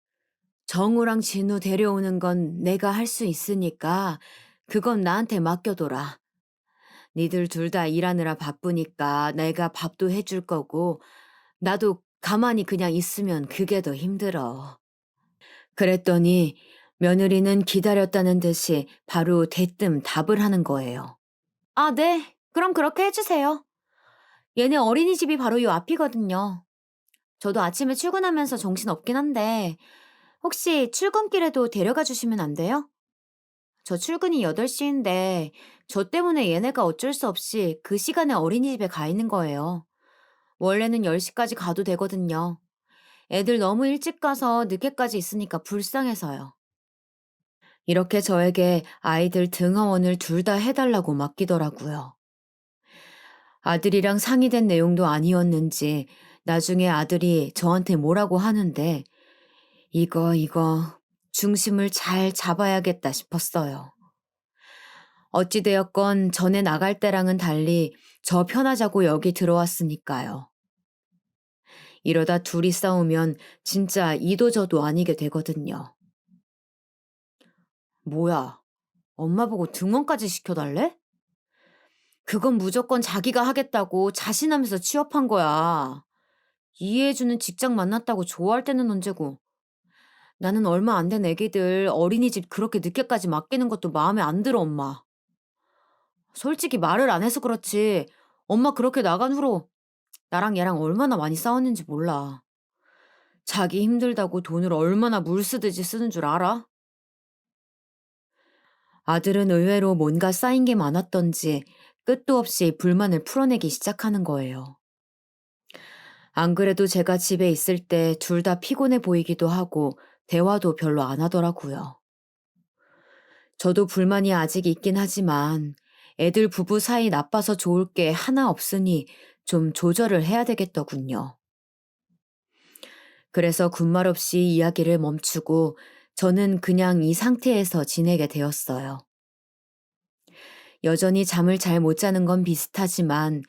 정우랑 진우 데려오는 건 내가 할 수 있으니까 그건 나한테 맡겨둬라. 니들 둘 다 일하느라 바쁘니까 내가 밥도 해줄 거고 나도 가만히 그냥 있으면 그게 더 힘들어. 그랬더니 며느리는 기다렸다는 듯이 바로 대뜸 답을 하는 거예요. 아, 네. 그럼 그렇게 해주세요. 얘네 어린이집이 바로 요 앞이거든요. 저도 아침에 출근하면서 정신없긴 한데 혹시 출근길에도 데려가 주시면 안 돼요? 저 출근이 8시인데 저 때문에 얘네가 어쩔 수 없이 그 시간에 어린이집에 가 있는 거예요. 원래는 10시까지 가도 되거든요. 애들 너무 일찍 가서 늦게까지 있으니까 불쌍해서요. 이렇게 저에게 아이들 등하원을 둘 다 해달라고 맡기더라고요. 아들이랑 상의된 내용도 아니었는지 나중에 아들이 저한테 뭐라고 하는데 이거 중심을 잘 잡아야겠다 싶었어요. 어찌되었건 전에 나갈 때랑은 달리 저 편하자고 여기 들어왔으니까요. 이러다 둘이 싸우면 진짜 이도저도 아니게 되거든요. 뭐야, 엄마 보고 등원까지 시켜달래? 그건 무조건 자기가 하겠다고 자신하면서 취업한 거야. 이해해주는 직장 만났다고 좋아할 때는 언제고. 나는 얼마 안 된 애기들 어린이집 그렇게 늦게까지 맡기는 것도 마음에 안 들어, 엄마. 솔직히 말을 안 해서 그렇지. 엄마 그렇게 나간 후로 나랑 얘랑 얼마나 많이 싸웠는지 몰라. 자기 힘들다고 돈을 얼마나 물 쓰듯이 쓰는 줄 알아? 아들은 의외로 뭔가 쌓인 게 많았던지 끝도 없이 불만을 풀어내기 시작하는 거예요. 안 그래도 제가 집에 있을 때 둘 다 피곤해 보이기도 하고 대화도 별로 안 하더라고요. 저도 불만이 아직 있긴 하지만 애들 부부 사이 나빠서 좋을 게 하나 없으니 좀 조절을 해야 되겠더군요. 그래서 군말 없이 이야기를 멈추고 저는 그냥 이 상태에서 지내게 되었어요. 여전히 잠을 잘 못 자는 건 비슷하지만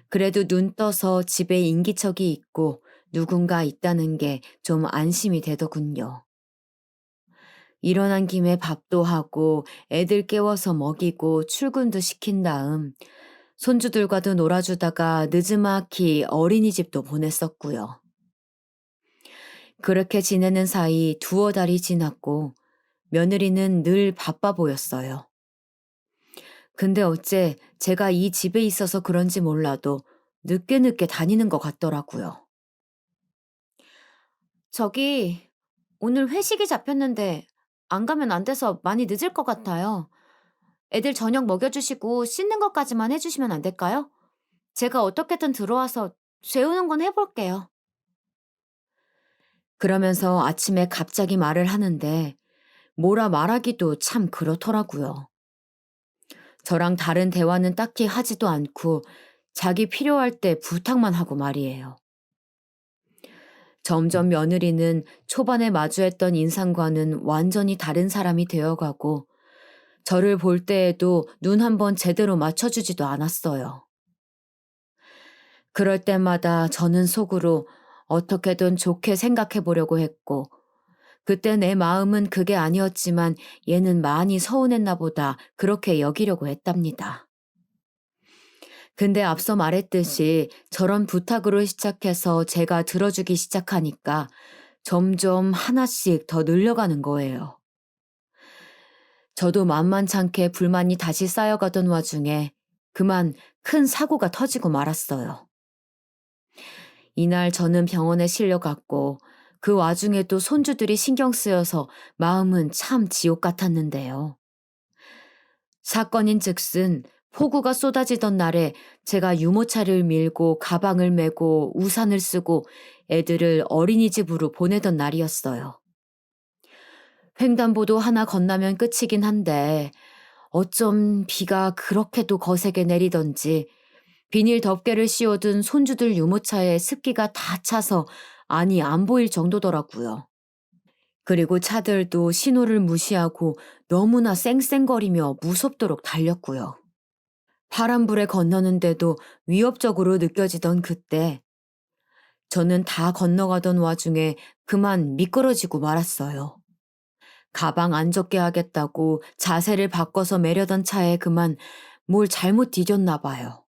그래도 눈 떠서 집에 인기척이 있고 누군가 있다는 게 좀 안심이 되더군요. 일어난 김에 밥도 하고 애들 깨워서 먹이고 출근도 시킨 다음 손주들과도 놀아주다가 느지막이 어린이집도 보냈었고요. 그렇게 지내는 사이 두어 달이 지났고 며느리는 늘 바빠 보였어요. 근데 어째 제가 이 집에 있어서 그런지 몰라도 늦게 다니는 것 같더라고요. 저기, 오늘 회식이 잡혔는데 안 가면 안 돼서 많이 늦을 것 같아요. 애들 저녁 먹여주시고 씻는 것까지만 해주시면 안 될까요? 제가 어떻게든 들어와서 재우는 건 해볼게요. 그러면서 아침에 갑자기 말을 하는데 뭐라 말하기도 참 그렇더라고요. 저랑 다른 대화는 딱히 하지도 않고 자기 필요할 때 부탁만 하고 말이에요. 점점 며느리는 초반에 마주했던 인상과는 완전히 다른 사람이 되어가고 저를 볼 때에도 눈 한 번 제대로 맞춰주지도 않았어요. 그럴 때마다 저는 속으로 어떻게든 좋게 생각해 보려고 했고 그때 내 마음은 그게 아니었지만 얘는 많이 서운했나 보다 그렇게 여기려고 했답니다. 근데 앞서 말했듯이 저런 부탁으로 시작해서 제가 들어주기 시작하니까 점점 하나씩 더 늘려가는 거예요. 저도 만만찮게 불만이 다시 쌓여가던 와중에 그만 큰 사고가 터지고 말았어요. 이날 저는 병원에 실려갔고 그 와중에도 손주들이 신경 쓰여서 마음은 참 지옥 같았는데요. 사건인 즉슨 폭우가 쏟아지던 날에 제가 유모차를 밀고 가방을 메고 우산을 쓰고 애들을 어린이집으로 보내던 날이었어요. 횡단보도 하나 건너면 끝이긴 한데 어쩜 비가 그렇게도 거세게 내리던지 비닐 덮개를 씌워둔 손주들 유모차에 습기가 다 차서 안이 안 보일 정도더라고요. 그리고 차들도 신호를 무시하고 너무나 쌩쌩거리며 무섭도록 달렸고요. 파란불에 건너는데도 위협적으로 느껴지던 그때 저는 다 건너가던 와중에 그만 미끄러지고 말았어요. 가방 안 젖게 하겠다고 자세를 바꿔서 매려던 차에 그만 뭘 잘못 디뎠나 봐요.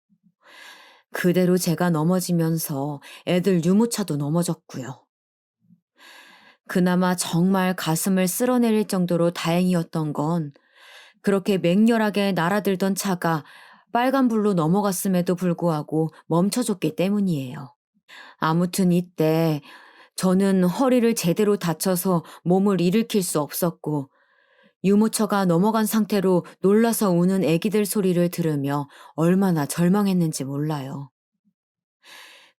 그대로 제가 넘어지면서 애들 유모차도 넘어졌고요. 그나마 정말 가슴을 쓸어내릴 정도로 다행이었던 건 그렇게 맹렬하게 날아들던 차가 빨간불로 넘어갔음에도 불구하고 멈춰줬기 때문이에요. 아무튼 이때 저는 허리를 제대로 다쳐서 몸을 일으킬 수 없었고 유모차가 넘어간 상태로 놀라서 우는 애기들 소리를 들으며 얼마나 절망했는지 몰라요.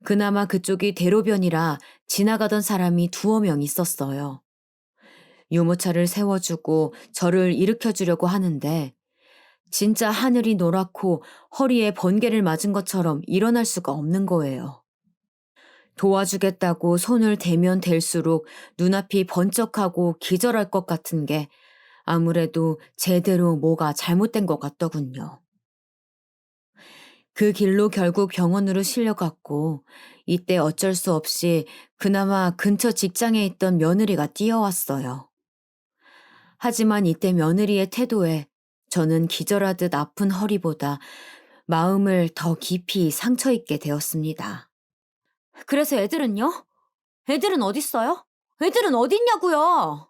그나마 그쪽이 대로변이라 지나가던 사람이 두어 명 있었어요. 유모차를 세워주고 저를 일으켜주려고 하는데 진짜 하늘이 노랗고 허리에 번개를 맞은 것처럼 일어날 수가 없는 거예요. 도와주겠다고 손을 대면 댈수록 눈앞이 번쩍하고 기절할 것 같은 게 아무래도 제대로 뭐가 잘못된 것 같더군요. 그 길로 결국 병원으로 실려갔고 이때 어쩔 수 없이 그나마 근처 직장에 있던 며느리가 뛰어왔어요. 하지만 이때 며느리의 태도에 저는 기절하듯 아픈 허리보다 마음을 더 깊이 상처 입게 되었습니다. 그래서 애들은요? 애들은 어딨어요? 애들은 어딨냐고요?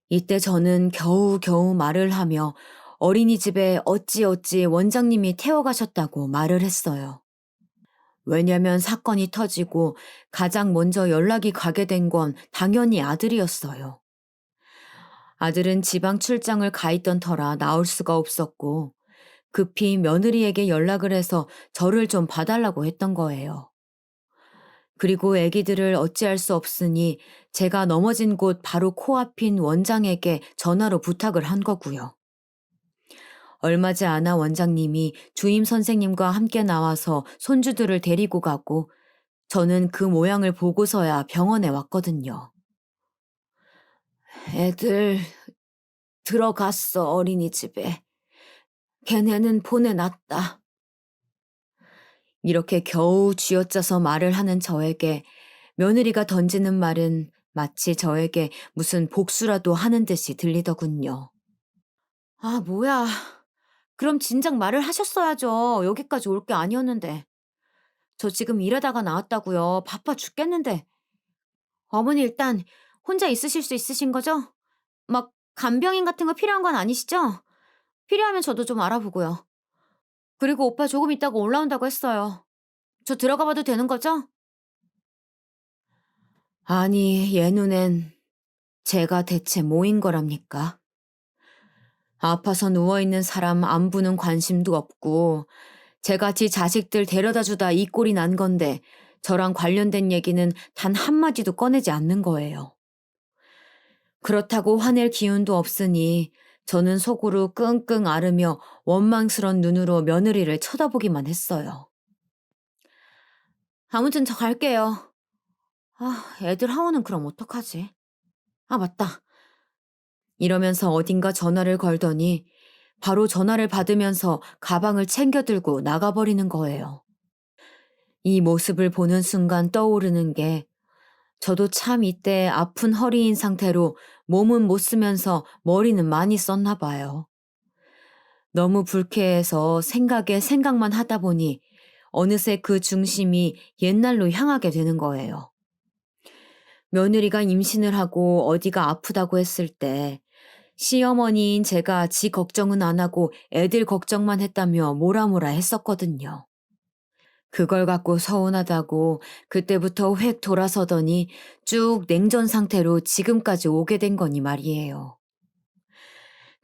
이때 저는 겨우겨우 말을 하며 어린이집에 어찌어찌 원장님이 태워가셨다고 말을 했어요. 왜냐면 사건이 터지고 가장 먼저 연락이 가게 된 건 당연히 아들이었어요. 아들은 지방 출장을 가 있던 터라 나올 수가 없었고 급히 며느리에게 연락을 해서 저를 좀 봐달라고 했던 거예요. 그리고 애기들을 어찌할 수 없으니 제가 넘어진 곳 바로 코앞인 원장에게 전화로 부탁을 한 거고요. 얼마지 않아 원장님이 주임 선생님과 함께 나와서 손주들을 데리고 가고 저는 그 모양을 보고서야 병원에 왔거든요. 애들 들어갔어, 어린이집에. 걔네는 보내놨다. 이렇게 겨우 쥐어짜서 말을 하는 저에게 며느리가 던지는 말은 마치 저에게 무슨 복수라도 하는 듯이 들리더군요. 아, 뭐야. 그럼 진작 말을 하셨어야죠. 여기까지 올 게 아니었는데. 저 지금 일하다가 나왔다고요. 바빠 죽겠는데. 어머니 일단 혼자 있으실 수 있으신 거죠? 막 간병인 같은 거 필요한 건 아니시죠? 필요하면 저도 좀 알아보고요. 그리고 오빠 조금 있다가 올라온다고 했어요. 저 들어가 봐도 되는 거죠? 아니, 얘 눈엔 제가 대체 뭐인 거랍니까? 아파서 누워있는 사람 안부는 관심도 없고 제가 지 자식들 데려다 주다 이 꼴이 난 건데 저랑 관련된 얘기는 단 한마디도 꺼내지 않는 거예요. 그렇다고 화낼 기운도 없으니 저는 속으로 끙끙 앓으며 원망스런 눈으로 며느리를 쳐다보기만 했어요. 아무튼 저 갈게요. 애들 하원은 그럼 어떡하지? 맞다. 이러면서 어딘가 전화를 걸더니 바로 전화를 받으면서 가방을 챙겨 들고 나가버리는 거예요. 이 모습을 보는 순간 떠오르는 게 저도 참 이때 아픈 허리인 상태로 몸은 못 쓰면서 머리는 많이 썼나 봐요. 너무 불쾌해서 생각에 생각만 하다 보니 어느새 그 중심이 옛날로 향하게 되는 거예요. 며느리가 임신을 하고 어디가 아프다고 했을 때 시어머니인 제가 지 걱정은 안 하고 애들 걱정만 했다며 뭐라 했었거든요. 그걸 갖고 서운하다고 그때부터 획 돌아서더니 쭉 냉전 상태로 지금까지 오게 된 거니 말이에요.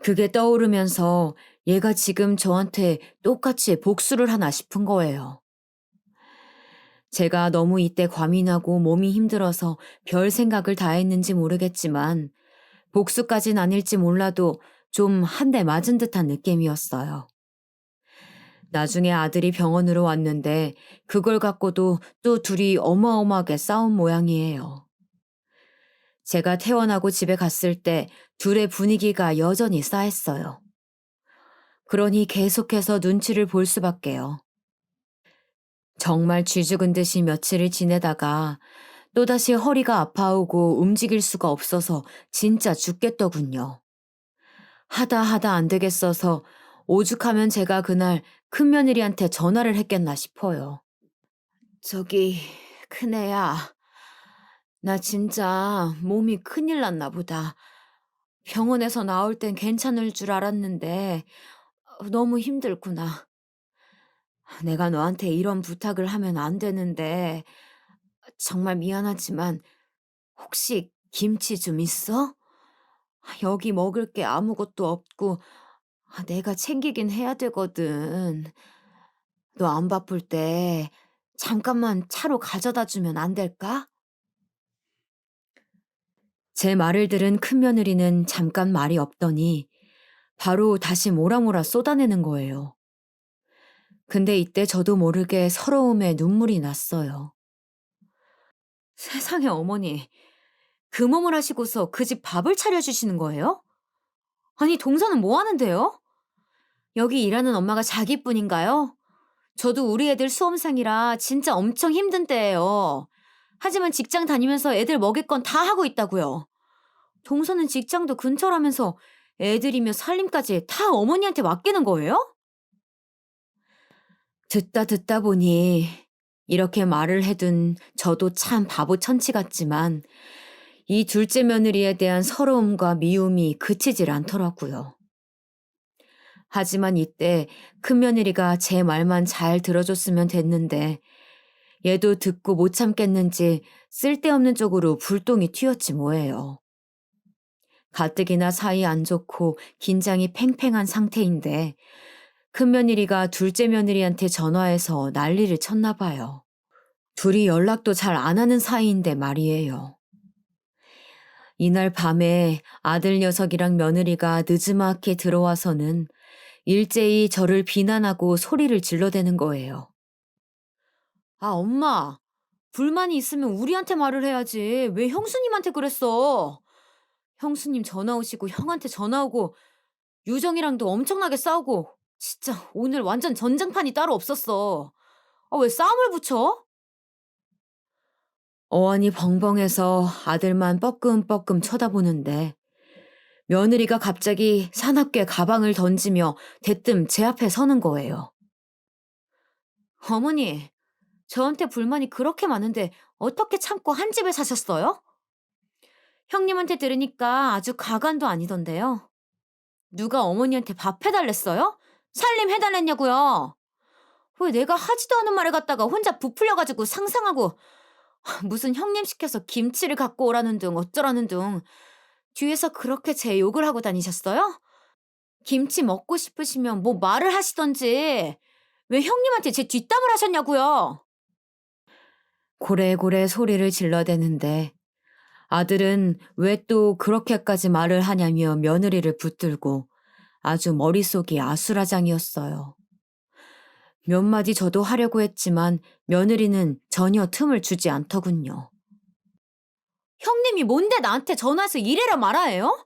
그게 떠오르면서 얘가 지금 저한테 똑같이 복수를 하나 싶은 거예요. 제가 너무 이때 과민하고 몸이 힘들어서 별 생각을 다 했는지 모르겠지만 복수까진 아닐지 몰라도 좀 한 대 맞은 듯한 느낌이었어요. 나중에 아들이 병원으로 왔는데 그걸 갖고도 또 둘이 어마어마하게 싸운 모양이에요. 제가 퇴원하고 집에 갔을 때 둘의 분위기가 여전히 싸했어요. 그러니 계속해서 눈치를 볼 수밖에요. 정말 쥐죽은 듯이 며칠을 지내다가 또다시 허리가 아파오고 움직일 수가 없어서 진짜 죽겠더군요. 하다 안 되겠어서 오죽하면 제가 그날 큰며느리한테 전화를 했겠나 싶어요. 저기, 큰애야. 나 진짜 몸이 큰일 났나 보다. 병원에서 나올 땐 괜찮을 줄 알았는데 너무 힘들구나. 내가 너한테 이런 부탁을 하면 안 되는데 정말 미안하지만 혹시 김치 좀 있어? 여기 먹을 게 아무것도 없고 내가 챙기긴 해야 되거든. 너 안 바쁠 때 잠깐만 차로 가져다 주면 안 될까? 제 말을 들은 큰며느리는 잠깐 말이 없더니 바로 다시 뭐라 쏟아내는 거예요. 근데 이때 저도 모르게 서러움에 눈물이 났어요. 세상에 어머니, 그 몸을 하시고서 그 집 밥을 차려주시는 거예요? 아니, 동서는 뭐 하는데요? 여기 일하는 엄마가 자기뿐인가요? 저도 우리 애들 수험생이라 진짜 엄청 힘든 때예요. 하지만 직장 다니면서 애들 먹일 건 다 하고 있다고요. 동서는 직장도 근처라면서 애들이며 살림까지 다 어머니한테 맡기는 거예요? 듣다 보니 이렇게 말을 해둔 저도 참 바보 천치 같지만 이 둘째 며느리에 대한 서러움과 미움이 그치질 않더라고요. 하지만 이때 큰 며느리가 제 말만 잘 들어줬으면 됐는데 얘도 듣고 못 참겠는지 쓸데없는 쪽으로 불똥이 튀었지 뭐예요. 가뜩이나 사이 안 좋고 긴장이 팽팽한 상태인데 큰 며느리가 둘째 며느리한테 전화해서 난리를 쳤나 봐요. 둘이 연락도 잘 안 하는 사이인데 말이에요. 이날 밤에 아들 녀석이랑 며느리가 느지막이 들어와서는 일제히 저를 비난하고 소리를 질러대는 거예요. 아, 엄마. 불만이 있으면 우리한테 말을 해야지. 왜 형수님한테 그랬어? 형수님 전화 오시고 형한테 전화 오고 유정이랑도 엄청나게 싸우고 진짜 오늘 완전 전장판이 따로 없었어. 아, 왜 싸움을 붙여? 어안이 벙벙해서 아들만 뻐끔뻐끔 쳐다보는데 며느리가 갑자기 사납게 가방을 던지며 대뜸 제 앞에 서는 거예요. 어머니, 저한테 불만이 그렇게 많은데 어떻게 참고 한 집에 사셨어요? 형님한테 들으니까 아주 가관도 아니던데요. 누가 어머니한테 밥 해달랬어요? 살림 해달랬냐고요? 왜 내가 하지도 않은 말을 갖다가 혼자 부풀려가지고 상상하고 무슨 형님 시켜서 김치를 갖고 오라는 둥 어쩌라는 둥 뒤에서 그렇게 제 욕을 하고 다니셨어요? 김치 먹고 싶으시면 뭐 말을 하시던지 왜 형님한테 제 뒷담을 하셨냐고요? 고래고래 소리를 질러대는데 아들은 왜 또 그렇게까지 말을 하냐며 며느리를 붙들고 아주 머릿속이 아수라장이었어요. 몇 마디 저도 하려고 했지만 며느리는 전혀 틈을 주지 않더군요. 형님이 뭔데 나한테 전화해서 이래라 말아요?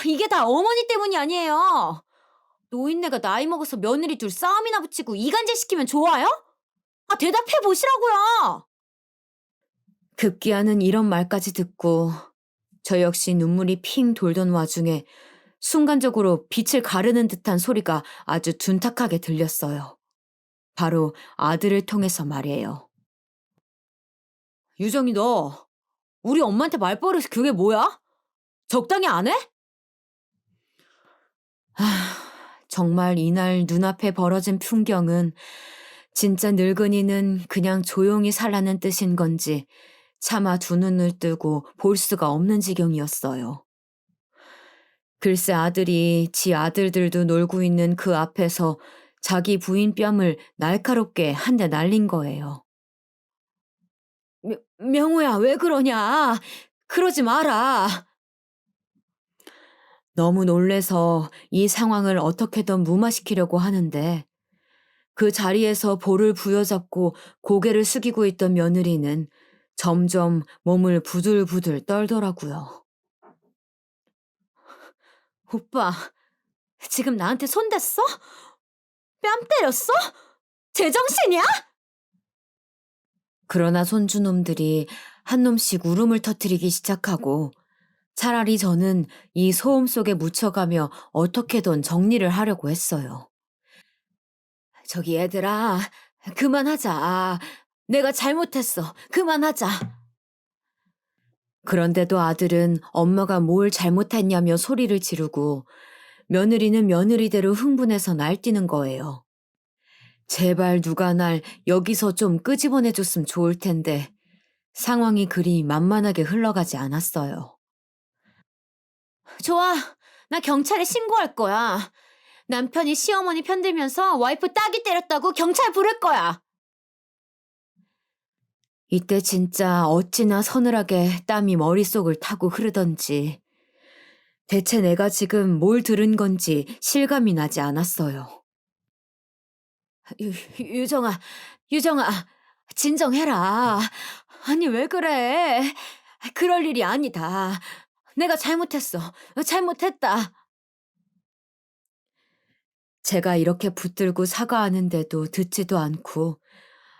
이게 다 어머니 때문이 아니에요. 노인네가 나이 먹어서 며느리 둘 싸움이나 붙이고 이간질 시키면 좋아요? 아, 대답해 보시라고요. 급기야는 이런 말까지 듣고 저 역시 눈물이 핑 돌던 와중에 순간적으로 빛을 가르는 듯한 소리가 아주 둔탁하게 들렸어요. 바로 아들을 통해서 말이에요. 유정이 너 우리 엄마한테 말버릇이 그게 뭐야? 적당히 안 해? 정말 이날 눈앞에 벌어진 풍경은 진짜 늙은이는 그냥 조용히 살라는 뜻인 건지 차마 두 눈을 뜨고 볼 수가 없는 지경이었어요. 글쎄 아들이 지 아들들도 놀고 있는 그 앞에서 자기 부인 뺨을 날카롭게 한 대 날린 거예요. 명호야, 왜 그러냐? 그러지 마라. 너무 놀래서 이 상황을 어떻게든 무마시키려고 하는데 그 자리에서 볼을 부여잡고 고개를 숙이고 있던 며느리는 점점 몸을 부들부들 떨더라고요. 오빠, 지금 나한테 손댔어? 뺨 때렸어? 제정신이야? 그러나 손주놈들이 한 놈씩 울음을 터뜨리기 시작하고 차라리 저는 이 소음 속에 묻혀가며 어떻게든 정리를 하려고 했어요. 저기 얘들아, 그만하자. 내가 잘못했어. 그만하자. 그런데도 아들은 엄마가 뭘 잘못했냐며 소리를 지르고 며느리는 며느리대로 흥분해서 날뛰는 거예요. 제발 누가 날 여기서 좀 끄집어내줬으면 좋을 텐데 상황이 그리 만만하게 흘러가지 않았어요. 좋아. 나 경찰에 신고할 거야. 남편이 시어머니 편들면서 와이프 따기 때렸다고 경찰 부를 거야. 이때 진짜 어찌나 서늘하게 땀이 머릿속을 타고 흐르던지 대체 내가 지금 뭘 들은 건지 실감이 나지 않았어요. 유정아, 유정아, 진정해라. 아니 왜 그래? 그럴 일이 아니다. 내가 잘못했어. 잘못했다. 제가 이렇게 붙들고 사과하는데도 듣지도 않고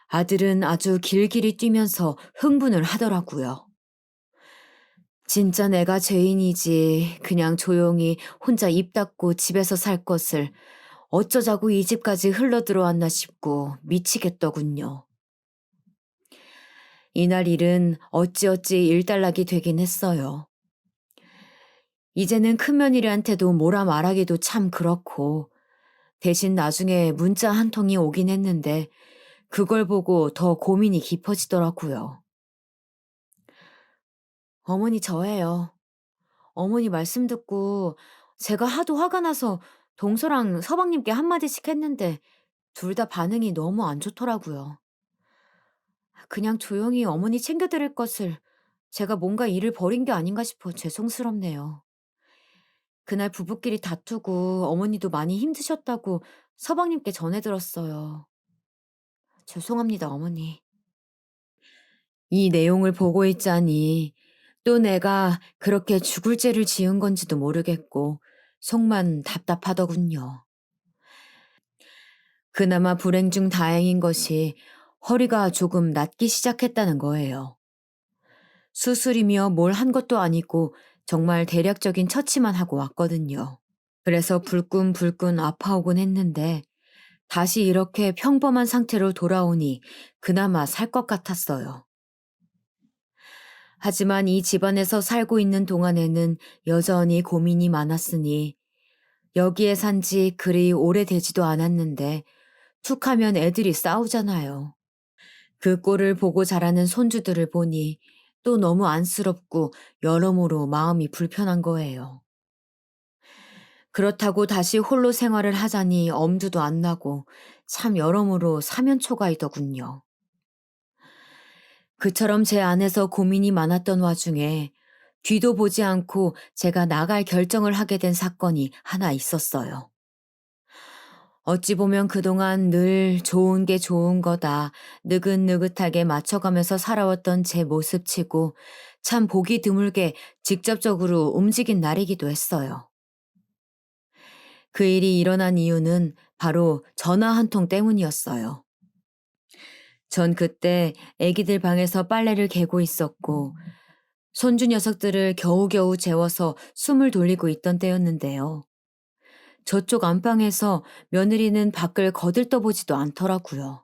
아들은 아주 길길이 뛰면서 흥분을 하더라고요. 진짜 내가 죄인이지 그냥 조용히 혼자 입 닫고 집에서 살 것을 어쩌자고 이 집까지 흘러 들어왔나 싶고 미치겠더군요. 이날 일은 어찌어찌 일단락이 되긴 했어요. 이제는 큰며느리한테도 뭐라 말하기도 참 그렇고, 대신 나중에 문자 한 통이 오긴 했는데, 그걸 보고 더 고민이 깊어지더라고요. 어머니 저예요. 어머니 말씀 듣고 제가 하도 화가 나서 동서랑 서방님께 한마디씩 했는데 둘 다 반응이 너무 안 좋더라고요. 그냥 조용히 어머니 챙겨드릴 것을 제가 뭔가 일을 벌인 게 아닌가 싶어 죄송스럽네요. 그날 부부끼리 다투고 어머니도 많이 힘드셨다고 서방님께 전해 들었어요. 죄송합니다, 어머니. 이 내용을 보고 있자니 또 내가 그렇게 죽을 죄를 지은 건지도 모르겠고 속만 답답하더군요. 그나마 불행 중 다행인 것이 허리가 조금 낫기 시작했다는 거예요. 수술이며 뭘 한 것도 아니고 정말 대략적인 처치만 하고 왔거든요. 그래서 불끈불끈 아파오곤 했는데 다시 이렇게 평범한 상태로 돌아오니 그나마 살 것 같았어요. 하지만 이 집안에서 살고 있는 동안에는 여전히 고민이 많았으니 여기에 산지 그리 오래되지도 않았는데 툭 하면 애들이 싸우잖아요. 그 꼴을 보고 자라는 손주들을 보니 또 너무 안쓰럽고 여러모로 마음이 불편한 거예요. 그렇다고 다시 홀로 생활을 하자니 엄두도 안 나고 참 여러모로 사면초가이더군요. 그처럼 제 안에서 고민이 많았던 와중에 뒤도 보지 않고 제가 나갈 결정을 하게 된 사건이 하나 있었어요. 어찌 보면 그동안 늘 좋은 게 좋은 거다, 느긋느긋하게 맞춰가면서 살아왔던 제 모습치고 참 보기 드물게 직접적으로 움직인 날이기도 했어요. 그 일이 일어난 이유는 바로 전화 한 통 때문이었어요. 전 그때 애기들 방에서 빨래를 개고 있었고 손주 녀석들을 겨우겨우 재워서 숨을 돌리고 있던 때였는데요. 저쪽 안방에서 며느리는 밖을 거들떠보지도 않더라고요.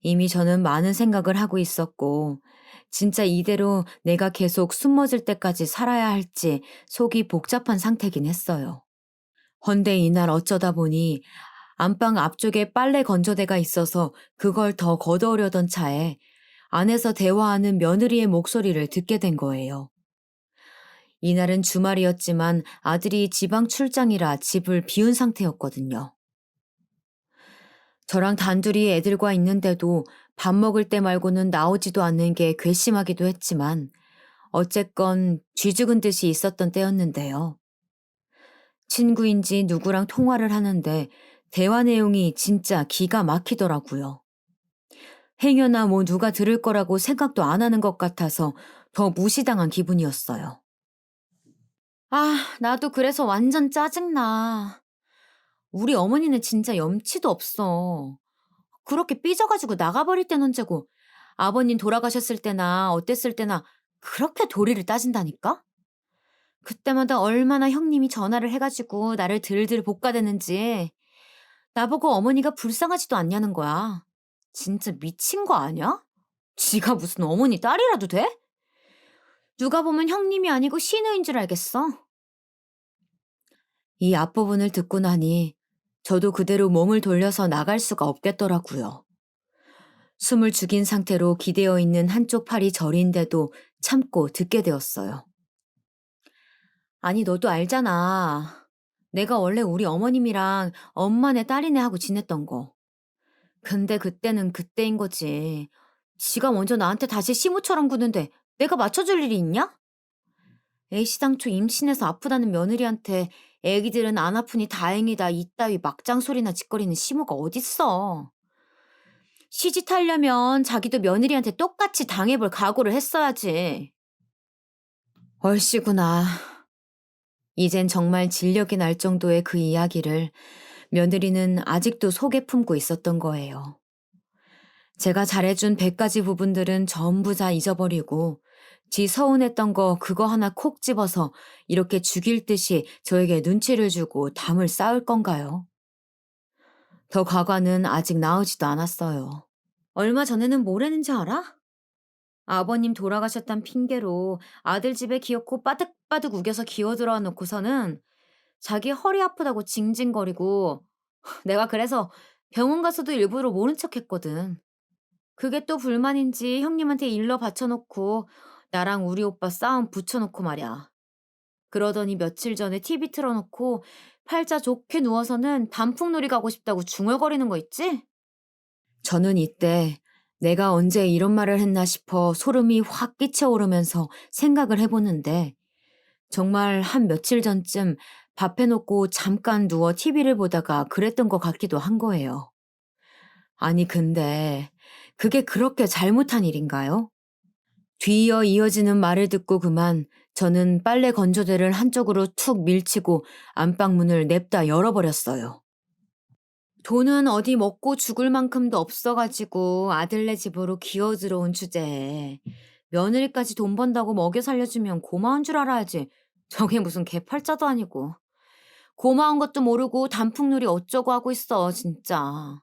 이미 저는 많은 생각을 하고 있었고, 진짜 이대로 내가 계속 숨머질 때까지 살아야 할지 속이 복잡한 상태긴 했어요. 헌데 이날 어쩌다 보니 안방 앞쪽에 빨래 건조대가 있어서 그걸 더 걷어오려던 차에 안에서 대화하는 며느리의 목소리를 듣게 된 거예요. 이날은 주말이었지만 아들이 지방 출장이라 집을 비운 상태였거든요. 저랑 단둘이 애들과 있는데도 밥 먹을 때 말고는 나오지도 않는 게 괘씸하기도 했지만 어쨌건 쥐죽은 듯이 있었던 때였는데요. 친구인지 누구랑 통화를 하는데 대화 내용이 진짜 기가 막히더라고요. 행여나 뭐 누가 들을 거라고 생각도 안 하는 것 같아서 더 무시당한 기분이었어요. 나도 그래서 완전 짜증나. 우리 어머니는 진짜 염치도 없어. 그렇게 삐져가지고 나가버릴 땐 언제고, 아버님 돌아가셨을 때나 어땠을 때나 그렇게 도리를 따진다니까? 그때마다 얼마나 형님이 전화를 해가지고 나를 들들 볶아대는지 나보고 어머니가 불쌍하지도 않냐는 거야. 진짜 미친 거 아니야? 지가 무슨 어머니 딸이라도 돼? 누가 보면 형님이 아니고 시누인 줄 알겠어. 이 앞부분을 듣고 나니 저도 그대로 몸을 돌려서 나갈 수가 없겠더라고요. 숨을 죽인 상태로 기대어 있는 한쪽 팔이 저린데도 참고 듣게 되었어요. 아니, 너도 알잖아. 내가 원래 우리 어머님이랑 엄마네 딸이네 하고 지냈던 거. 근데 그때는 그때인 거지. 지가 먼저 나한테 다시 시무처럼 구는데 내가 맞춰줄 일이 있냐? 애시당초 임신해서 아프다는 며느리한테 애기들은 안 아프니 다행이다 이따위 막장 소리나 짓거리는 시무가 어딨어. 시집하려면 자기도 며느리한테 똑같이 당해볼 각오를 했어야지. 얼씨구나. 이젠 정말 진력이 날 정도의 그 이야기를 며느리는 아직도 속에 품고 있었던 거예요. 제가 잘해준 100가지 부분들은 전부 다 잊어버리고 지 서운했던 거 그거 하나 콕 집어서 이렇게 죽일 듯이 저에게 눈치를 주고 담을 쌓을 건가요? 더 과거는 아직 나오지도 않았어요. 얼마 전에는 뭘 했는지 알아? 아버님 돌아가셨단 핑계로 아들 집에 기어코 빠득빠득 우겨서 기어 들어와 놓고서는 자기 허리 아프다고 징징거리고 내가 그래서 병원 가서도 일부러 모른 척 했거든. 그게 또 불만인지 형님한테 일러 바쳐놓고 나랑 우리 오빠 싸움 붙여놓고 말이야. 그러더니 며칠 전에 TV 틀어놓고 팔자 좋게 누워서는 단풍놀이 가고 싶다고 중얼거리는 거 있지? 저는 이때 내가 언제 이런 말을 했나 싶어 소름이 확 끼쳐오르면서 생각을 해보는데 정말 한 며칠 전쯤 밥 해놓고 잠깐 누워 TV를 보다가 그랬던 것 같기도 한 거예요. 아니, 근데 그게 그렇게 잘못한 일인가요? 뒤이어 이어지는 말을 듣고 그만 저는 빨래 건조대를 한쪽으로 툭 밀치고 안방문을 냅다 열어버렸어요. 돈은 어디 먹고 죽을 만큼도 없어가지고 아들네 집으로 기어 들어온 주제에 며느리까지 돈 번다고 먹여 살려주면 고마운 줄 알아야지. 저게 무슨 개팔자도 아니고. 고마운 것도 모르고 단풍놀이 어쩌고 하고 있어, 진짜.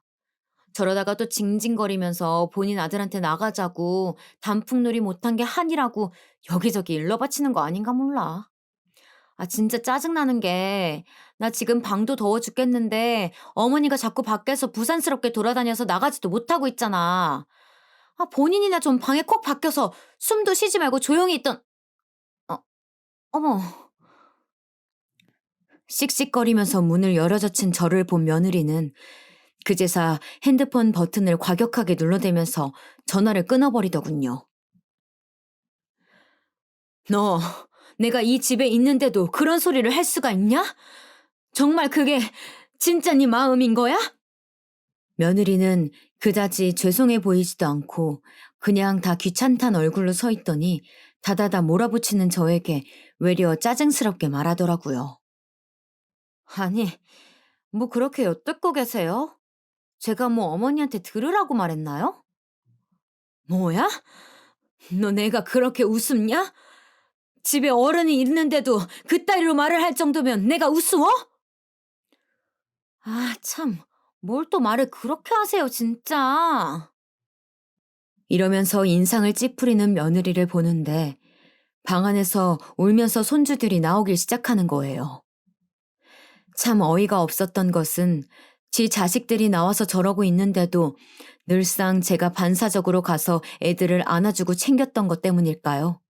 저러다가 또 징징거리면서 본인 아들한테 나가자고 단풍놀이 못한 게 한이라고 여기저기 일러바치는 거 아닌가 몰라. 아, 진짜 짜증나는 게, 나 지금 방도 더워 죽겠는데 어머니가 자꾸 밖에서 부산스럽게 돌아다녀서 나가지도 못하고 있잖아. 아, 본인이나 좀 방에 콕 박혀서 숨도 쉬지 말고 조용히 있던, 어, 어머. 씩씩거리면서 문을 열어젖힌 저를 본 며느리는 그제서 핸드폰 버튼을 과격하게 눌러대면서 전화를 끊어버리더군요. 너, 내가 이 집에 있는데도 그런 소리를 할 수가 있냐? 정말 그게 진짜 네 마음인 거야? 며느리는 그다지 죄송해 보이지도 않고 그냥 다 귀찮단 얼굴로 서 있더니 다다다 몰아붙이는 저에게 외려 짜증스럽게 말하더라고요. 아니, 뭐 그렇게 엿듣고 계세요? 제가 뭐 어머니한테 들으라고 말했나요? 뭐야? 너 내가 그렇게 우습냐? 집에 어른이 있는데도 그따위로 말을 할 정도면 내가 우스워? 아, 참. 뭘 또 말을 그렇게 하세요, 진짜. 이러면서 인상을 찌푸리는 며느리를 보는데 방 안에서 울면서 손주들이 나오길 시작하는 거예요. 참 어이가 없었던 것은 지 자식들이 나와서 저러고 있는데도 늘상 제가 반사적으로 가서 애들을 안아주고 챙겼던 것 때문일까요?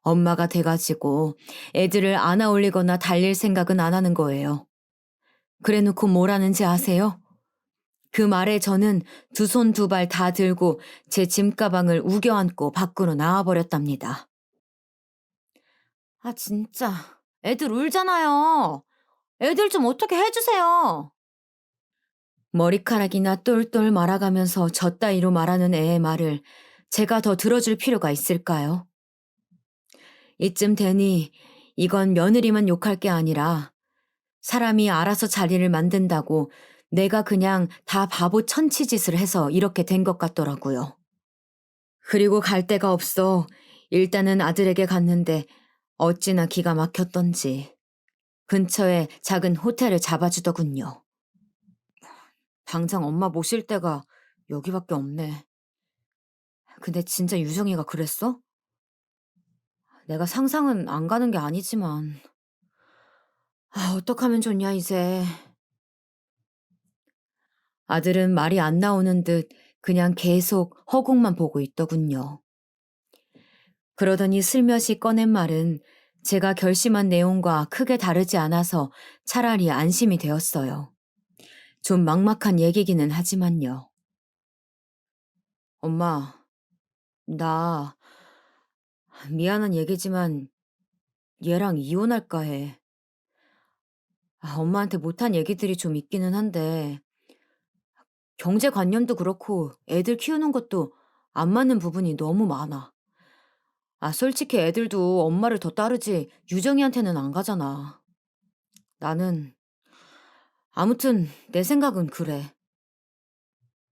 엄마가 돼가지고 애들을 안아 올리거나 달릴 생각은 안 하는 거예요. 그래 놓고 뭐라는지 아세요? 그 말에 저는 두 손 두 발 다 들고 제 짐가방을 우겨 안고 밖으로 나와버렸답니다. 아, 진짜. 애들 울잖아요. 애들 좀 어떻게 해주세요. 머리카락이나 똘똘 말아가면서 저 따위로 말하는 애의 말을 제가 더 들어줄 필요가 있을까요? 이쯤 되니 이건 며느리만 욕할 게 아니라 사람이 알아서 자리를 만든다고 내가 그냥 다 바보 천치짓을 해서 이렇게 된 것 같더라고요. 그리고 갈 데가 없어 일단은 아들에게 갔는데 어찌나 기가 막혔던지 근처에 작은 호텔을 잡아주더군요. 당장 엄마 모실 데가 여기밖에 없네. 근데 진짜 유정이가 그랬어? 내가 상상은 안 가는 게 아니지만. 아, 어떡하면 좋냐, 이제. 아들은 말이 안 나오는 듯 그냥 계속 허공만 보고 있더군요. 그러더니 슬며시 꺼낸 말은 제가 결심한 내용과 크게 다르지 않아서 차라리 안심이 되었어요. 좀 막막한 얘기기는 하지만요. 엄마, 나 미안한 얘기지만 얘랑 이혼할까 해. 아, 엄마한테 못한 얘기들이 좀 있기는 한데 경제관념도 그렇고 애들 키우는 것도 안 맞는 부분이 너무 많아. 아, 솔직히 애들도 엄마를 더 따르지 유정이한테는 안 가잖아. 나는 아무튼 내 생각은 그래.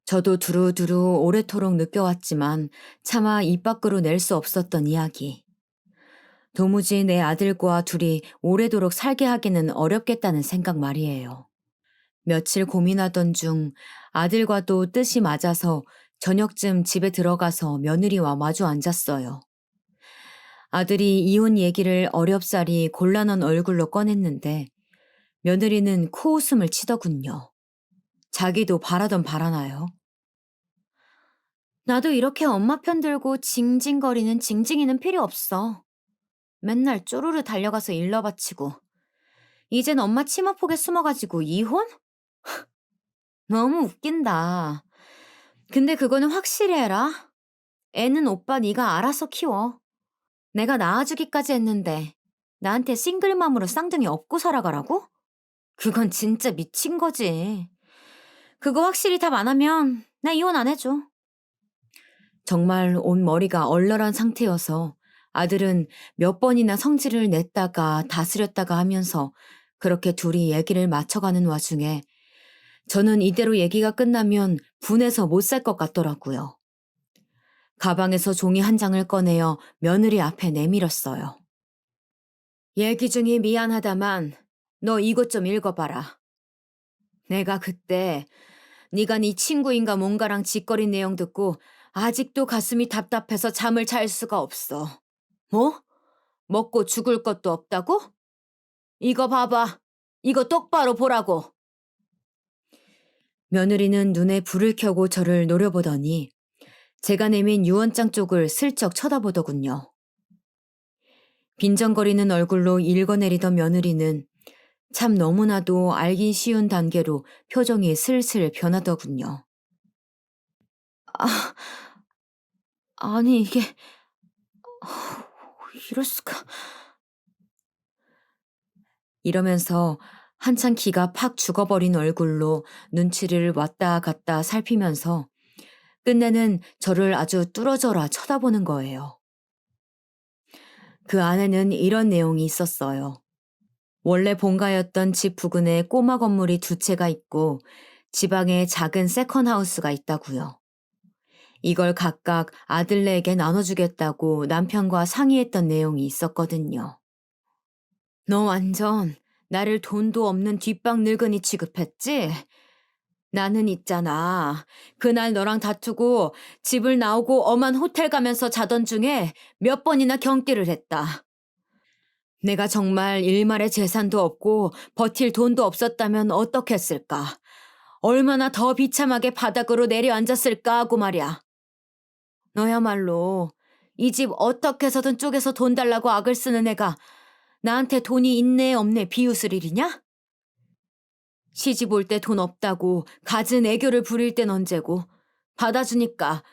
저도 두루두루 오래도록 느껴왔지만 차마 입 밖으로 낼 수 없었던 이야기. 도무지 내 아들과 둘이 오래도록 살게 하기는 어렵겠다는 생각 말이에요. 며칠 고민하던 중 아들과도 뜻이 맞아서 저녁쯤 집에 들어가서 며느리와 마주 앉았어요. 아들이 이혼 얘기를 어렵사리 곤란한 얼굴로 꺼냈는데 며느리는 코웃음을 치더군요. 자기도 바라던 바라나요? 나도 이렇게 엄마 편 들고 징징거리는 징징이는 필요 없어. 맨날 쪼르르 달려가서 일러 바치고. 이젠 엄마 치마폭에 숨어가지고 이혼? 너무 웃긴다. 근데 그거는 확실히 해라. 애는 오빠 네가 알아서 키워. 내가 낳아주기까지 했는데 나한테 싱글맘으로 쌍둥이 업고 살아가라고? 그건 진짜 미친 거지. 그거 확실히 답 안 하면 나 이혼 안 해줘. 정말 온 머리가 얼얼한 상태여서 아들은 몇 번이나 성질을 냈다가 다스렸다가 하면서 그렇게 둘이 얘기를 맞춰가는 와중에 저는 이대로 얘기가 끝나면 분해서 못 살 것 같더라고요. 가방에서 종이 한 장을 꺼내어 며느리 앞에 내밀었어요. 얘기 중에 미안하다만 너 이것 좀 읽어봐라. 내가 그때 네가 네 친구인가 뭔가랑 짓거린 내용 듣고 아직도 가슴이 답답해서 잠을 잘 수가 없어. 뭐? 먹고 죽을 것도 없다고? 이거 봐봐. 이거 똑바로 보라고. 며느리는 눈에 불을 켜고 저를 노려보더니 제가 내민 유언장 쪽을 슬쩍 쳐다보더군요. 빈정거리는 얼굴로 읽어내리던 며느리는 참 너무나도 알긴 쉬운 단계로 표정이 슬슬 변하더군요. 아, 아니 이게 이럴 수가. 이러면서 한참 기가 팍 죽어버린 얼굴로 눈치를 왔다 갔다 살피면서 끝내는 저를 아주 뚫어져라 쳐다보는 거예요. 그 안에는 이런 내용이 있었어요. 원래 본가였던 집 부근에 꼬마 건물이 두 채가 있고 지방에 작은 세컨하우스가 있다고요. 이걸 각각 아들네에게 나눠주겠다고 남편과 상의했던 내용이 있었거든요. 너 완전 나를 돈도 없는 뒷방 늙은이 취급했지? 나는 있잖아. 그날 너랑 다투고 집을 나오고 엄한 호텔 가면서 자던 중에 몇 번이나 경기를 했다. 내가 정말 일말의 재산도 없고 버틸 돈도 없었다면 어떻겠을까? 얼마나 더 비참하게 바닥으로 내려앉았을까 하고 말이야. 너야말로 이 집 어떻게 해서든 쪼개서 돈 달라고 악을 쓰는 애가 나한테 돈이 있네 없네 비웃을 일이냐? 시집 올 때 돈 없다고 갖은 애교를 부릴 땐 언제고 받아주니까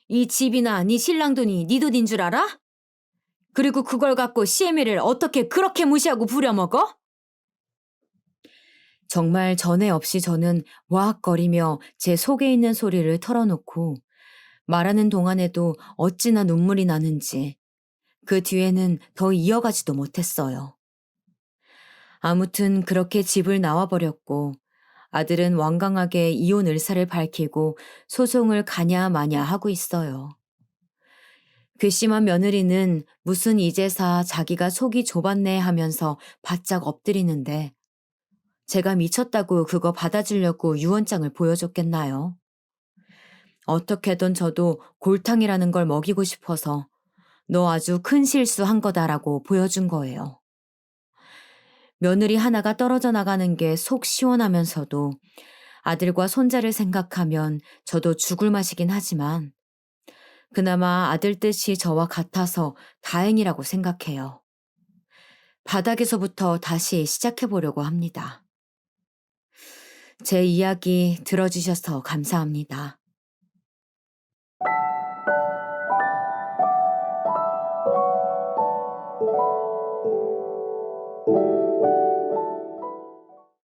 이 집이나 네 신랑 돈이 네 돈인 줄 알아? 그리고 그걸 갖고 시애미를 어떻게 그렇게 무시하고 부려먹어? 정말 전에 없이 저는 와악거리며 제 속에 있는 소리를 털어놓고 말하는 동안에도 어찌나 눈물이 나는지 그 뒤에는 더 이어가지도 못했어요. 아무튼 그렇게 집을 나와버렸고 아들은 완강하게 이혼 의사를 밝히고 소송을 가냐 마냐 하고 있어요. 괘씸한 며느리는 무슨 이제사 자기가 속이 좁았네 하면서 바짝 엎드리는데 제가 미쳤다고 그거 받아주려고 유언장을 보여줬겠나요? 어떻게든 저도 골탕이라는 걸 먹이고 싶어서 너 아주 큰 실수한 거다라고 보여준 거예요. 며느리 하나가 떨어져 나가는 게 속 시원하면서도 아들과 손자를 생각하면 저도 죽을 맛이긴 하지만 그나마 아들 뜻이 저와 같아서 다행이라고 생각해요. 바닥에서부터 다시 시작해보려고 합니다. 제 이야기 들어주셔서 감사합니다.